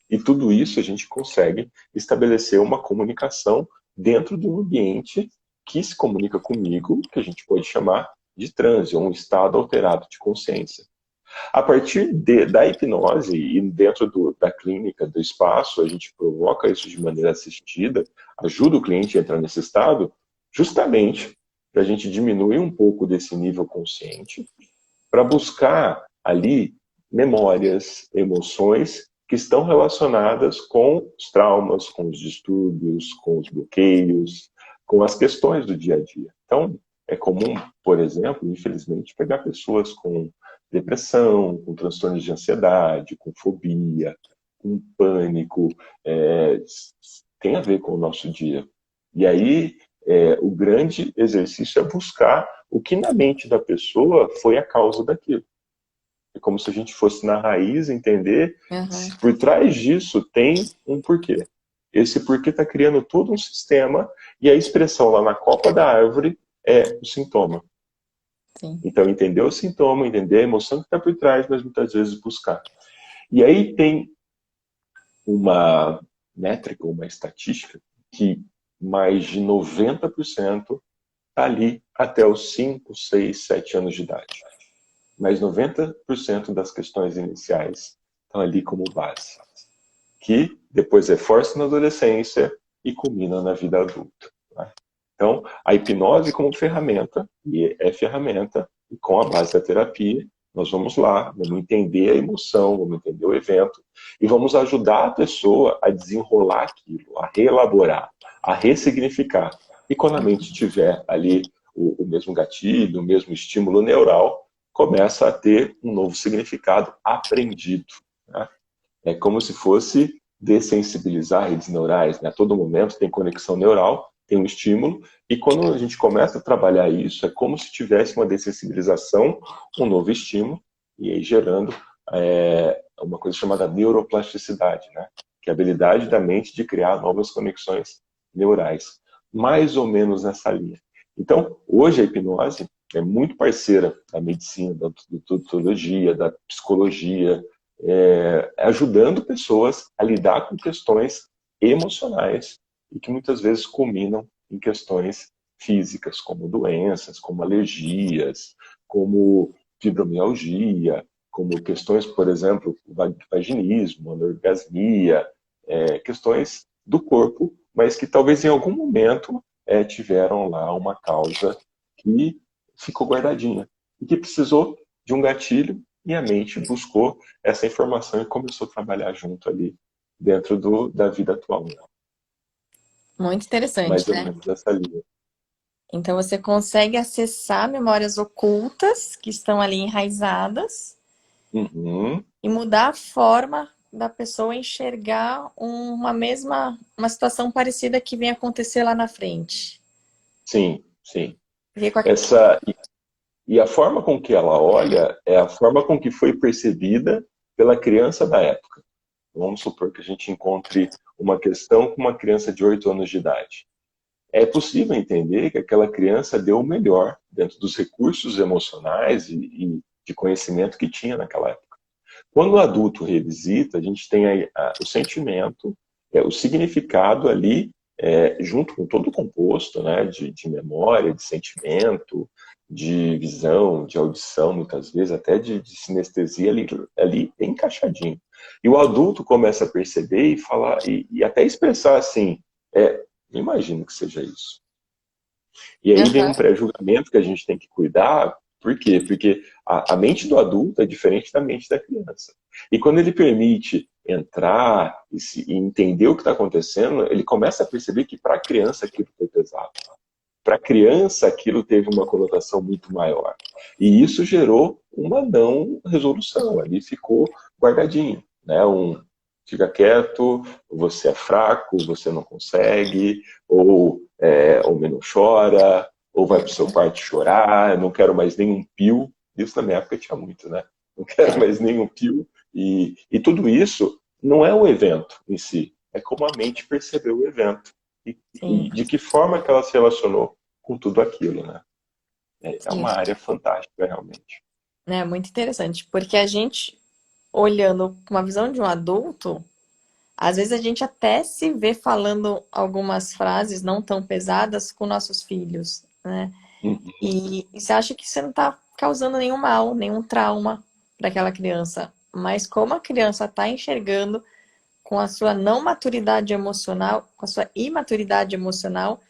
S1: E tudo isso a gente consegue estabelecer uma comunicação dentro de um ambiente que se comunica comigo, que a gente pode chamar de transe, ou um estado alterado de consciência. A partir da hipnose e dentro da clínica, do espaço, a gente provoca isso de maneira assistida, ajuda o cliente a entrar nesse estado, justamente para a gente diminuir um pouco desse nível consciente, para buscar ali memórias, emoções que estão relacionadas com os traumas, com os distúrbios, com os bloqueios, com as questões do dia a dia. Então, é comum, por exemplo, infelizmente, pegar pessoas com depressão, com transtornos de ansiedade, com fobia, com pânico, tem a ver com o nosso dia. E aí, o grande exercício é buscar o que na mente da pessoa foi a causa daquilo. É como se a gente fosse na raiz entender
S2: Aham,
S1: se por trás disso tem um porquê. Esse porquê está criando todo um sistema e a expressão lá na copa da árvore é o sintoma.
S2: sim.
S1: Então, entender o sintoma, entender a emoção que está por trás, mas muitas vezes buscar. E aí tem uma métrica, uma estatística, que mais de 90% está ali até os 5, 6, 7 anos de idade. Mas 90% das questões iniciais estão ali como base, que depois reforça na adolescência e culmina na vida adulta. Né? Então, a hipnose como ferramenta, e é ferramenta, e com a base da terapia, nós vamos lá, vamos entender a emoção, vamos entender o evento, e vamos ajudar a pessoa a desenrolar aquilo, a reelaborar, a ressignificar. E quando a mente tiver ali o mesmo gatilho, o mesmo estímulo neural, começa a ter um novo significado aprendido. Né? É como se fosse dessensibilizar redes neurais. Né? A todo momento tem conexão neural, tem um estímulo, e quando a gente começa a trabalhar isso, é como se tivesse uma dessensibilização, um novo estímulo, e aí gerando uma coisa chamada neuroplasticidade, né? Que é a habilidade da mente de criar novas conexões neurais. Mais ou menos nessa linha. Então, hoje a hipnose é muito parceira da medicina, da odontologia, da psicologia, ajudando pessoas a lidar com questões emocionais e que muitas vezes culminam em questões físicas, como doenças, como alergias, como fibromialgia, como questões, por exemplo, vaginismo, anorgasmia, questões do corpo, mas que talvez em algum momento tiveram lá uma causa que ficou guardadinha e que precisou de um gatilho e a mente buscou essa informação e começou a trabalhar junto ali dentro da vida atual. Né?
S2: Muito interessante,
S1: Mais ou
S2: né?
S1: menos essa linha.
S2: Então você consegue acessar memórias ocultas que estão ali enraizadas
S1: Uhum.
S2: e mudar a forma da pessoa enxergar uma situação parecida que vem acontecer lá na frente.
S1: Sim, sim.
S2: Ver com a-
S1: E a forma com que ela olha é a forma com que foi percebida pela criança da época. Vamos supor que a gente encontre uma questão com uma criança de 8 anos de idade. É possível entender que aquela criança deu o melhor dentro dos recursos emocionais e de conhecimento que tinha naquela época. Quando o adulto revisita, a gente tem o sentimento, o significado ali, junto com todo o composto, né, de memória, de sentimento, de visão, de audição, muitas vezes, até de sinestesia ali encaixadinho. E o adulto começa a perceber e falar, e até expressar assim, imagino que seja isso. E aí vem um
S2: Aham.
S1: pré-julgamento que a gente tem que cuidar. Por quê? Porque a mente do adulto é diferente da mente da criança. E quando ele permite entrar e entender o que está acontecendo, ele começa a perceber que para a criança aquilo foi pesado. Para a criança aquilo teve uma conotação muito maior. E isso gerou uma não resolução. Ali ficou guardadinho. Né? Fica quieto, você é fraco, você não consegue, ou homem não chora, ou vai para o seu quarto chorar, não quero mais nenhum pio. Isso na minha época tinha muito, né? Não quero mais nenhum pio. E tudo isso não é o evento em si, é como a mente percebeu o evento. E
S2: Sim,
S1: de que forma que ela se relacionou com tudo aquilo, né? É
S2: sim.
S1: uma área fantástica, realmente.
S2: É muito interessante, porque a gente, olhando com uma visão de um adulto, às vezes a gente até se vê falando algumas frases não tão pesadas com nossos filhos, né?
S1: Uhum.
S2: E você acha que você não está causando nenhum mal, nenhum trauma para aquela criança. Mas como a criança está enxergando com a sua não maturidade emocional, com a sua imaturidade emocional,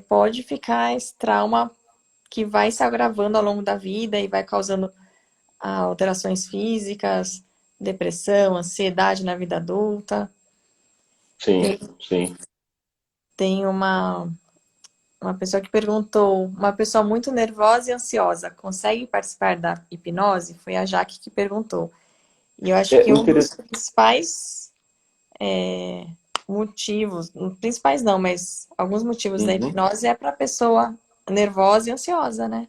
S2: pode ficar esse trauma que vai se agravando ao longo da vida e vai causando alterações físicas, depressão, ansiedade na vida adulta.
S1: Sim,
S2: Tem,
S1: sim.
S2: tem uma pessoa que perguntou, uma pessoa muito nervosa e ansiosa, consegue participar da hipnose? Foi a Jaque que perguntou. E eu acho que
S1: O
S2: um dos
S1: interessante,
S2: principais motivos, principais não, mas alguns motivos da
S1: uhum.
S2: hipnose é para a pessoa nervosa e ansiosa, né?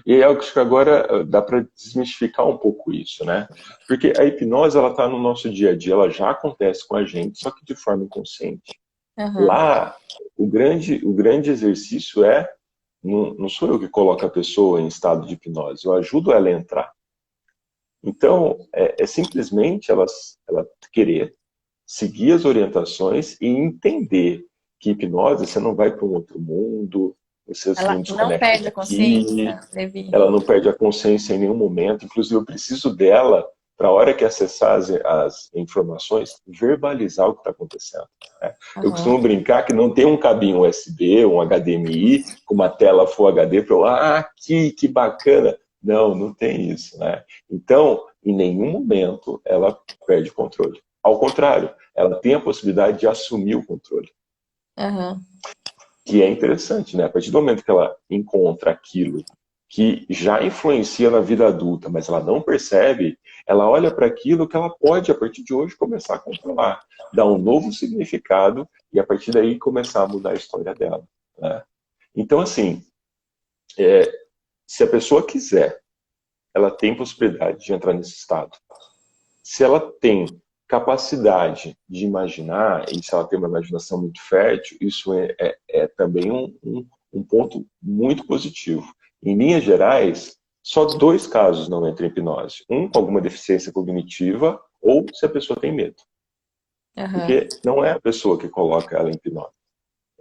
S1: E é algo que agora dá para desmistificar um pouco isso, né? Porque a hipnose, ela está no nosso dia a dia, ela já acontece com a gente, só que de forma inconsciente.
S2: Aham.
S1: Lá, o grande exercício não sou eu que coloco a pessoa em estado de hipnose, eu ajudo ela a entrar. Então, é simplesmente ela querer seguir as orientações e entender que hipnose, você não vai para um outro mundo, você
S2: Ela
S1: não
S2: não
S1: desconecta
S2: perde a
S1: daqui,
S2: consciência, Levi.
S1: ela não perde a consciência em nenhum momento. Inclusive, eu preciso dela para a hora que acessar as informações, verbalizar o que está acontecendo. Né? Eu
S2: Aham,
S1: costumo brincar que não tem um cabinho USB, um HDMI, com uma tela Full HD para eu, que bacana. Não, não tem isso. Né? Então, em nenhum momento ela perde o controle. Ao contrário, ela tem a possibilidade de assumir o controle.
S2: aham.
S1: Que é interessante, né? A partir do momento que ela encontra aquilo que já influencia na vida adulta, mas ela não percebe, ela olha para aquilo que ela pode, a partir de hoje, começar a controlar, dar um novo significado e, a partir daí, começar a mudar a história dela. Né? Então, assim, se a pessoa quiser, ela tem possibilidade de entrar nesse estado. Se ela tem capacidade de imaginar, e se ela tem uma imaginação muito fértil, isso é também um ponto muito positivo. Em linhas gerais, só 2 casos não entram em hipnose. Um com alguma deficiência cognitiva ou se a pessoa tem medo.
S2: Aham.
S1: Porque não é a pessoa que coloca ela em hipnose.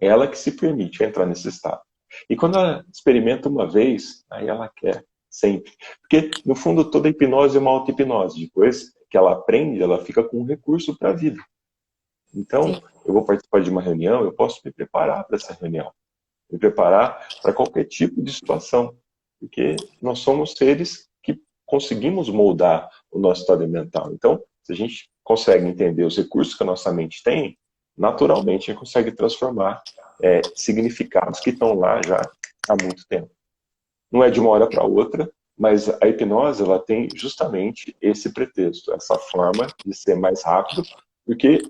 S1: É ela que se permite entrar nesse estado. E quando ela experimenta uma vez, aí ela quer sempre. Porque, no fundo, toda hipnose é uma auto-hipnose. Depois que ela aprende, ela fica com um recurso para a vida.
S2: Sim,
S1: Então, eu vou participar de uma reunião, eu posso me preparar para essa reunião. Me preparar para qualquer tipo de situação. Porque nós somos seres que conseguimos moldar o nosso estado mental. Então, se a gente consegue entender os recursos que a nossa mente tem, naturalmente a gente consegue transformar significados que estão lá já há muito tempo. Não é de uma hora para outra, mas a hipnose ela tem justamente esse pretexto, essa forma de ser mais rápido, porque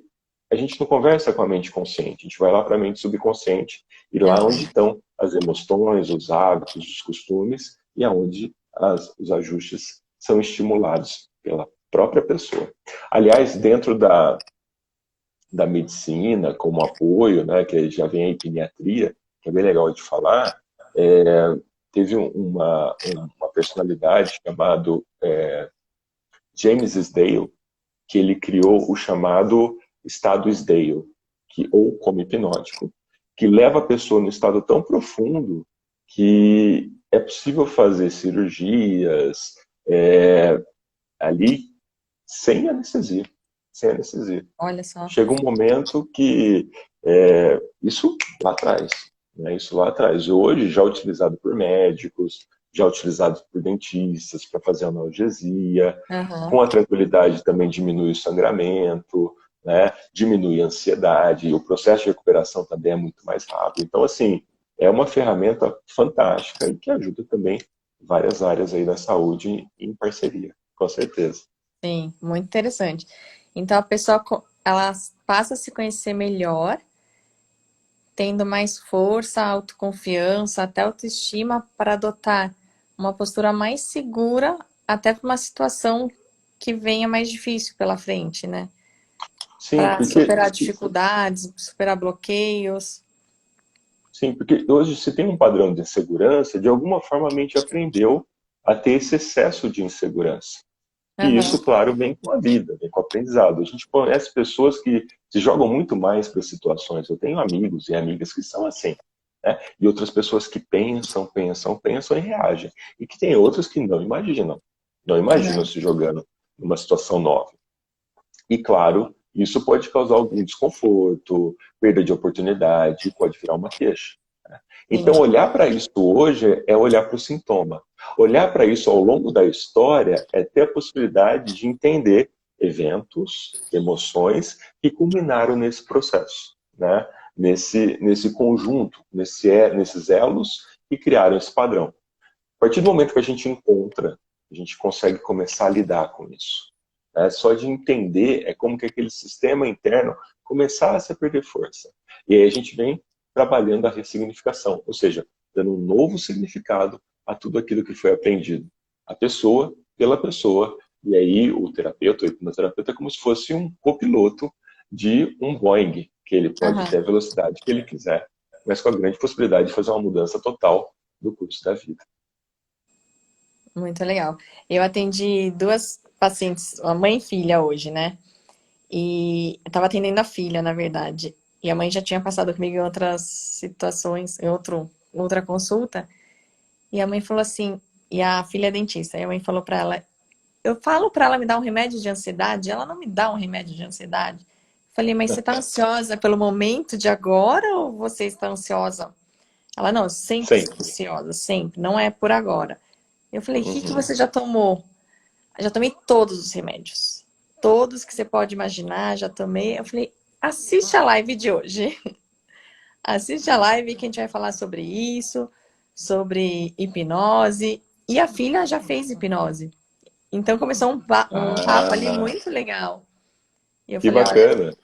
S1: a gente não conversa com a mente consciente, a gente vai lá para a mente subconsciente e lá onde
S2: aham.
S1: estão as emoções, os hábitos, os costumes e aonde os ajustes são estimulados pela própria pessoa. Aliás, dentro da medicina, como apoio, né, que já vem a hipniatria, que é bem legal de falar, teve uma personalidade chamado James Sdale, que ele criou o chamado estado Sdale, ou como hipnótico, que leva a pessoa num estado tão profundo que é possível fazer cirurgias ali sem anestesia, sem anestesia.
S2: Olha só.
S1: Chega um momento que isso lá atrás, né? Isso lá atrás. Hoje já utilizado por médicos, já utilizado por dentistas para fazer analgesia,
S2: Aham.
S1: com a tranquilidade também diminui o sangramento, né? Diminui a ansiedade, e o processo de recuperação também é muito mais rápido. Então, assim, é uma ferramenta fantástica e que ajuda também várias áreas aí da saúde em parceria, com certeza.
S2: Sim, muito interessante. Então a pessoa ela passa a se conhecer melhor, tendo mais força, autoconfiança, até autoestima para adotar uma postura mais segura, até para uma situação que venha mais difícil pela frente, né?
S1: Sim,
S2: Para
S1: porque
S2: superar dificuldades, superar bloqueios.
S1: Sim, porque hoje se tem um padrão de insegurança, de alguma forma a mente aprendeu a ter esse excesso de insegurança. E
S2: Aham,
S1: isso, claro, vem com a vida, vem com o aprendizado. A gente conhece pessoas que se jogam muito mais para situações. Eu tenho amigos e amigas que são assim, né? E outras pessoas que pensam, pensam, pensam e reagem. E que tem outras que não imaginam
S2: aham.
S1: se jogando numa situação nova. E, claro, isso pode causar algum desconforto, perda de oportunidade, pode virar uma queixa. Né?
S2: Sim,
S1: Então, olhar para isso hoje é olhar para o sintoma. Olhar para isso ao longo da história é ter a possibilidade de entender eventos, emoções que culminaram nesse processo, né? Nesse conjunto, nesses elos que criaram esse padrão. A partir do momento que a gente encontra, a gente consegue começar a lidar com isso. Só de entender é como que aquele sistema interno começasse a perder força. E aí a gente vem trabalhando a ressignificação, ou seja, dando um novo significado a tudo aquilo que foi aprendido. A pessoa pela pessoa, e aí o terapeuta, o hipnoterapeuta é como se fosse um copiloto de um Boeing, que ele pode ter
S2: aham.
S1: a velocidade que ele quiser, mas com a grande possibilidade de fazer uma mudança total do curso da vida.
S2: Muito legal. Eu atendi duas pacientes, uma mãe e filha hoje, né? E eu tava atendendo a filha, na verdade. E a mãe já tinha passado comigo em outras situações, em outra consulta. E a mãe falou assim, e a filha é dentista, e a mãe falou pra ela, eu falo pra ela me dar um remédio de ansiedade, ela não me dá um remédio de ansiedade. Falei, mas você tá ansiosa pelo momento de agora ou você está ansiosa? Ela, não, eu sempre estou
S1: Sempre.
S2: ansiosa, sempre, não é por agora. Eu falei, o que que
S1: Uhum.
S2: você já tomou? Eu já tomei todos os remédios. Todos que você pode imaginar, já tomei. Eu falei, assiste a live de hoje. Assiste a live que a gente vai falar sobre isso, sobre hipnose. E a filha já fez hipnose. Então começou um papo ali
S1: Ah,
S2: muito legal. E eu
S1: que
S2: falei, olha,
S1: bacana.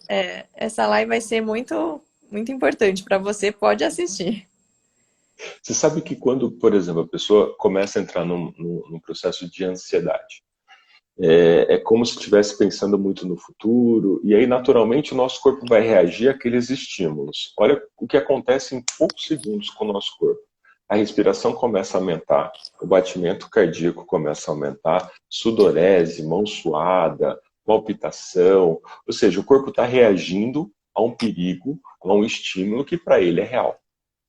S2: essa live vai ser muito, muito importante para você, pode assistir.
S1: Você sabe que quando, por exemplo, a pessoa começa a entrar num processo de ansiedade, é como se estivesse pensando muito no futuro, e aí naturalmente o nosso corpo vai reagir àqueles estímulos. Olha o que acontece em poucos segundos com o nosso corpo. A respiração começa a aumentar, o batimento cardíaco começa a aumentar, sudorese, mão suada, palpitação, ou seja, o corpo está reagindo a um perigo, a um estímulo que para ele é real.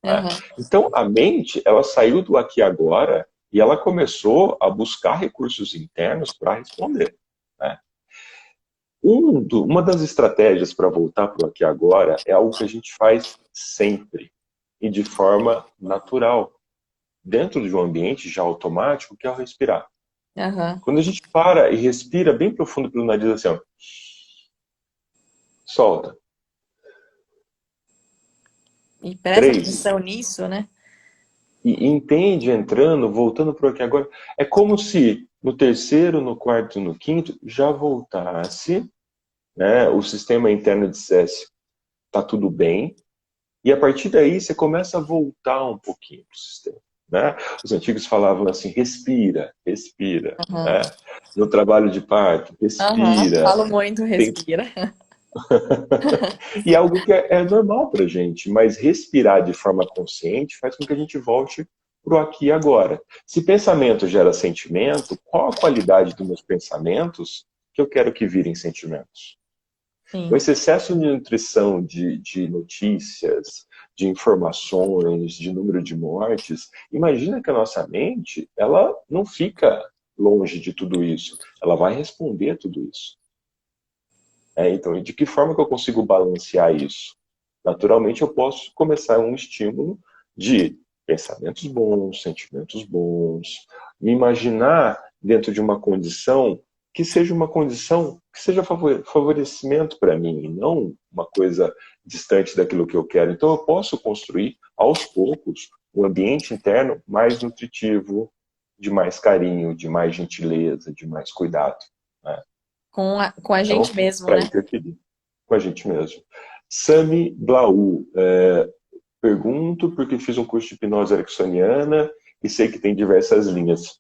S1: Né?
S2: Uhum.
S1: Então, a mente, ela saiu do aqui e agora e ela começou a buscar recursos internos para responder. Né? Uma das estratégias para voltar para o aqui e agora é algo que a gente faz sempre e de forma natural, dentro de um ambiente já automático, que é o respirar.
S2: Uhum.
S1: Quando a gente para e respira bem profundo pelo nariz, assim, ó, solta.
S2: E presta
S1: 3.
S2: atenção nisso, né?
S1: E entende entrando, voltando para o aqui e agora. É como se no terceiro, no quarto, no quinto já voltasse, né? O sistema interno dissesse tá tudo bem, e a partir daí você começa a voltar um pouquinho para o sistema. Né? Os antigos falavam assim, respira, respira.
S2: Uhum.
S1: Né? No trabalho de parto,
S2: Uhum.
S1: respira.
S2: Falo muito,
S1: Tem...
S2: respira.
S1: E é algo que é normal para a gente, mas respirar de forma consciente faz com que a gente volte para o aqui e agora. Se pensamento gera sentimento, qual a qualidade dos meus pensamentos que eu quero que virem sentimentos? Com
S2: Sim.
S1: esse excesso de nutrição de notícias, de informações, de número de mortes, imagina que a nossa mente, ela não fica longe de tudo isso. Ela vai responder a tudo isso. Então, de que forma que eu consigo balancear isso? Naturalmente, eu posso começar um estímulo de pensamentos bons, sentimentos bons, me imaginar dentro de uma condição que seja uma condição que seja favorecimento para mim, e não uma coisa distante daquilo que eu quero. Então, eu posso construir, aos poucos, um ambiente interno mais nutritivo, de mais carinho, de mais gentileza, de mais cuidado. Né?
S2: Com a
S1: Então,
S2: gente mesmo,
S1: para
S2: né?
S1: interferir com a gente mesmo. Sami Blau, pergunto porque fiz um curso de hipnose ericksoniana e sei que tem diversas linhas.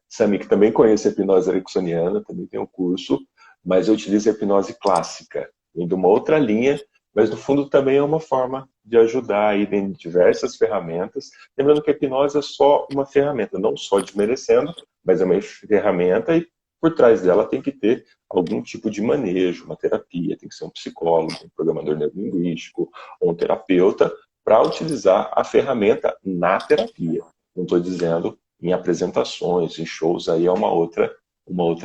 S1: Sami, que também conhece a hipnose ericksoniana, também tem um curso, mas eu utilizo a hipnose clássica, indo uma outra linha, mas no fundo também é uma forma de ajudar aí em diversas ferramentas. Lembrando que a hipnose é só uma ferramenta, não só desmerecendo, mas é uma ferramenta e por trás dela tem que ter algum tipo de manejo, uma terapia, tem que ser um psicólogo, um programador neurolinguístico, ou um terapeuta, para utilizar a ferramenta na terapia. Não estou dizendo em apresentações, em shows, aí é uma outra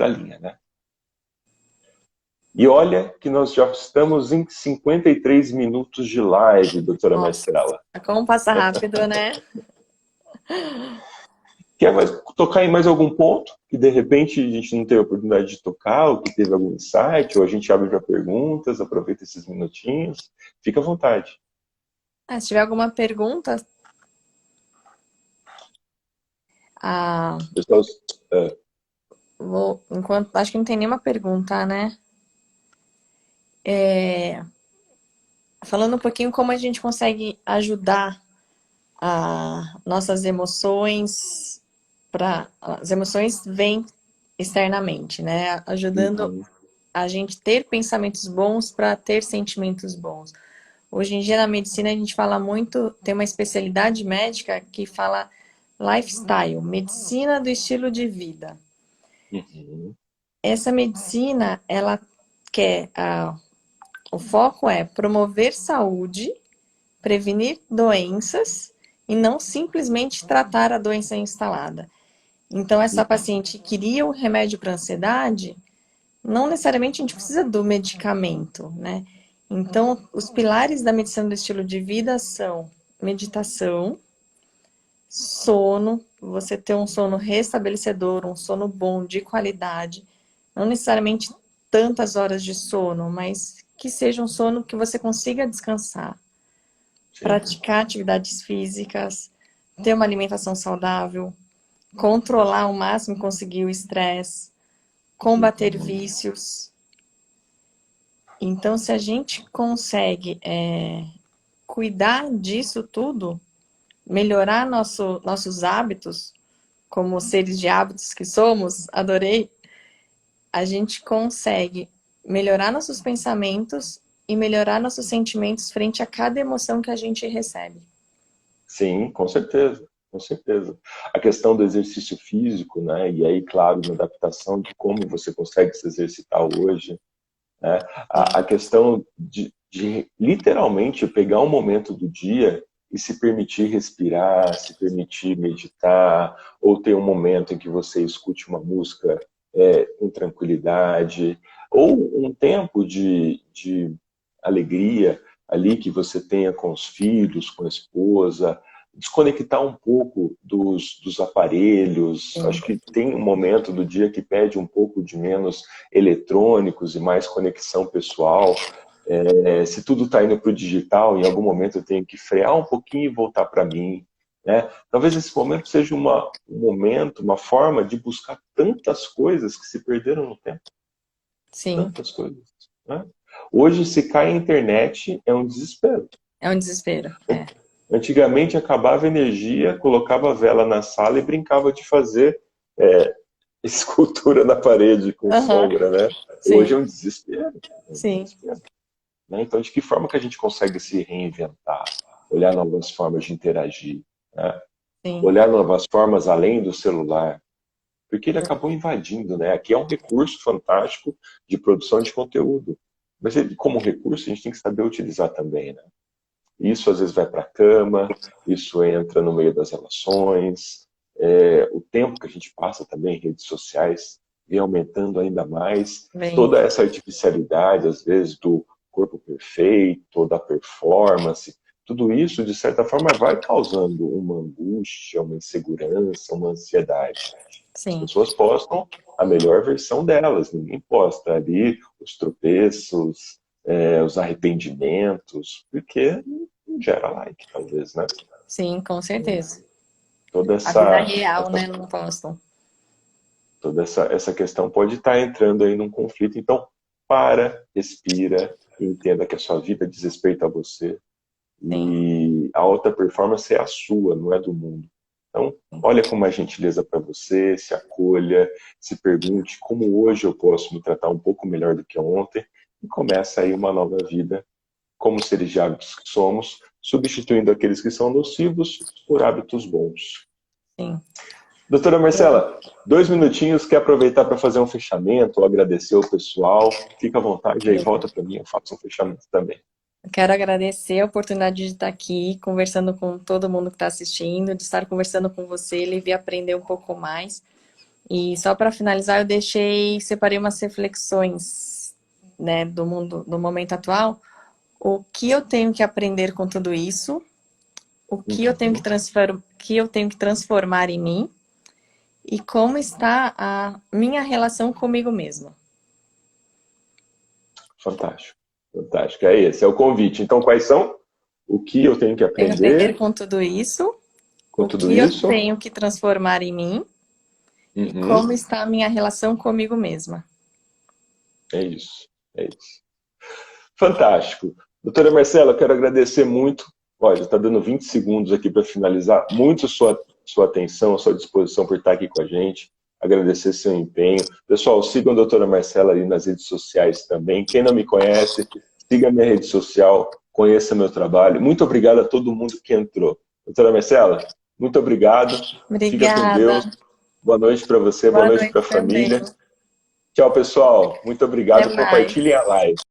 S1: linha, né? E olha que nós já estamos em 53 minutos de live, doutora
S2: Nossa,
S1: Maestrala.
S2: como passa rápido, né?
S1: Quer tocar em mais algum ponto que de repente a gente não teve a oportunidade de tocar, ou que teve algum insight, ou a gente abre para perguntas, aproveita esses minutinhos. Fica à vontade.
S2: Se tiver alguma pergunta, ah,
S1: Pessoal, é,
S2: acho que não tem nenhuma pergunta, né? Falando um pouquinho como a gente consegue ajudar nossas emoções as emoções vêm externamente, né? Ajudando
S1: uhum,
S2: a gente ter pensamentos bons para ter sentimentos bons. Hoje em dia na medicina a gente fala muito, tem uma especialidade médica que fala lifestyle, medicina do estilo de vida.
S1: uhum,
S2: Essa medicina, ela quer O foco é promover saúde, prevenir doenças e não simplesmente tratar a doença instalada. Então, essa paciente que queria o remédio para ansiedade, não necessariamente a gente precisa do medicamento, né? Então, os pilares da medicina do estilo de vida são meditação, sono, você ter um sono restabelecedor, um sono bom, de qualidade, não necessariamente tantas horas de sono, mas que seja um sono que você consiga descansar,
S1: Sim.
S2: praticar atividades físicas, ter uma alimentação saudável, controlar ao máximo, conseguir o estresse, combater vícios. Então, se a gente consegue cuidar disso tudo, melhorar nossos hábitos, como seres de hábitos que somos, adorei, a gente consegue melhorar nossos pensamentos e melhorar nossos sentimentos frente a cada emoção que a gente recebe.
S1: Sim, com certeza, com certeza. A questão do exercício físico, né? E aí, claro, na adaptação de como você consegue se exercitar hoje, né? A questão de literalmente pegar um momento do dia e se permitir respirar, se permitir meditar, ou ter um momento em que você escute uma música com tranquilidade, ou um tempo de alegria ali que você tenha com os filhos, com a esposa, desconectar um pouco dos aparelhos.
S2: Sim.
S1: Acho que tem um momento do dia que pede um pouco de menos eletrônicos e mais conexão pessoal. Se tudo está indo para o digital, em algum momento eu tenho que frear um pouquinho e voltar para mim. Né? Talvez esse momento seja um momento, uma forma de buscar tantas coisas que se perderam no tempo.
S2: Sim.
S1: Tantas coisas. Né? Hoje, se cai a internet, é um desespero.
S2: É um desespero.
S1: Antigamente, acabava a energia, colocava a vela na sala e brincava de fazer escultura na parede com sombra, né?
S2: Sim.
S1: Hoje é um desespero.
S2: Sim.
S1: Né? Então, de que forma que a gente consegue se reinventar? Olhar novas formas de interagir, né? Olhar novas formas além do celular, porque ele acabou invadindo, né? Aqui é um recurso fantástico de produção de conteúdo, mas ele, como recurso, a gente tem que saber utilizar também, né? Isso às vezes vai para a cama, isso entra no meio das relações, o tempo que a gente passa também em redes sociais vem aumentando ainda mais, toda essa artificialidade, às vezes, do corpo perfeito, da performance, tudo isso, de certa forma, vai causando uma angústia, uma insegurança, uma ansiedade.
S2: Sim.
S1: As pessoas postam a melhor versão delas, ninguém posta ali os tropeços, os arrependimentos, porque não gera like, talvez, né?
S2: Sim, com certeza.
S1: Toda
S2: A vida real, né? Não postam.
S1: Toda essa questão pode estar entrando aí num conflito. Então, respira e entenda que a sua vida diz respeito a você. E a alta performance é a sua, não é do mundo. Então, olha com mais gentileza para você, se acolha, se pergunte como hoje eu posso me tratar um pouco melhor do que ontem e começa aí uma nova vida como seres de hábitos que somos, substituindo aqueles que são nocivos por hábitos bons.
S2: Sim.
S1: Doutora Marcela, 2 minutinhos, quer aproveitar para fazer um fechamento ou agradecer o pessoal? Fica à vontade, aí volta para mim, eu faço um fechamento também.
S2: Quero agradecer a oportunidade de estar aqui conversando com todo mundo que está assistindo, de estar conversando com você, Livi, aprender um pouco mais. E só para finalizar, separei umas reflexões, né, do mundo, do momento atual. O que eu tenho que aprender com tudo isso? O que eu tenho que transformar em mim? E como está a minha relação comigo mesma?
S1: Fantástico, fantástico. Esse é o convite. Então, quais são? O que eu tenho que aprender?
S2: Tenho que aprender com tudo isso.
S1: Com tudo isso?
S2: Eu tenho que transformar em mim? E como está a minha relação comigo mesma?
S1: É isso, é isso. Fantástico. Doutora Marcela, eu quero agradecer muito. Olha, está dando 20 segundos aqui para finalizar. Muito sua atenção, a sua disposição por estar aqui com a gente. Agradecer seu empenho. Pessoal, sigam a doutora Marcela ali nas redes sociais também. Quem não me conhece, siga a minha rede social, conheça meu trabalho. Muito obrigado a todo mundo que entrou. Doutora Marcela, muito obrigado.
S2: Obrigada.
S1: Fica com Deus. Boa noite para você, boa noite para a família. Tchau, pessoal. Muito obrigado. Compartilhem a live.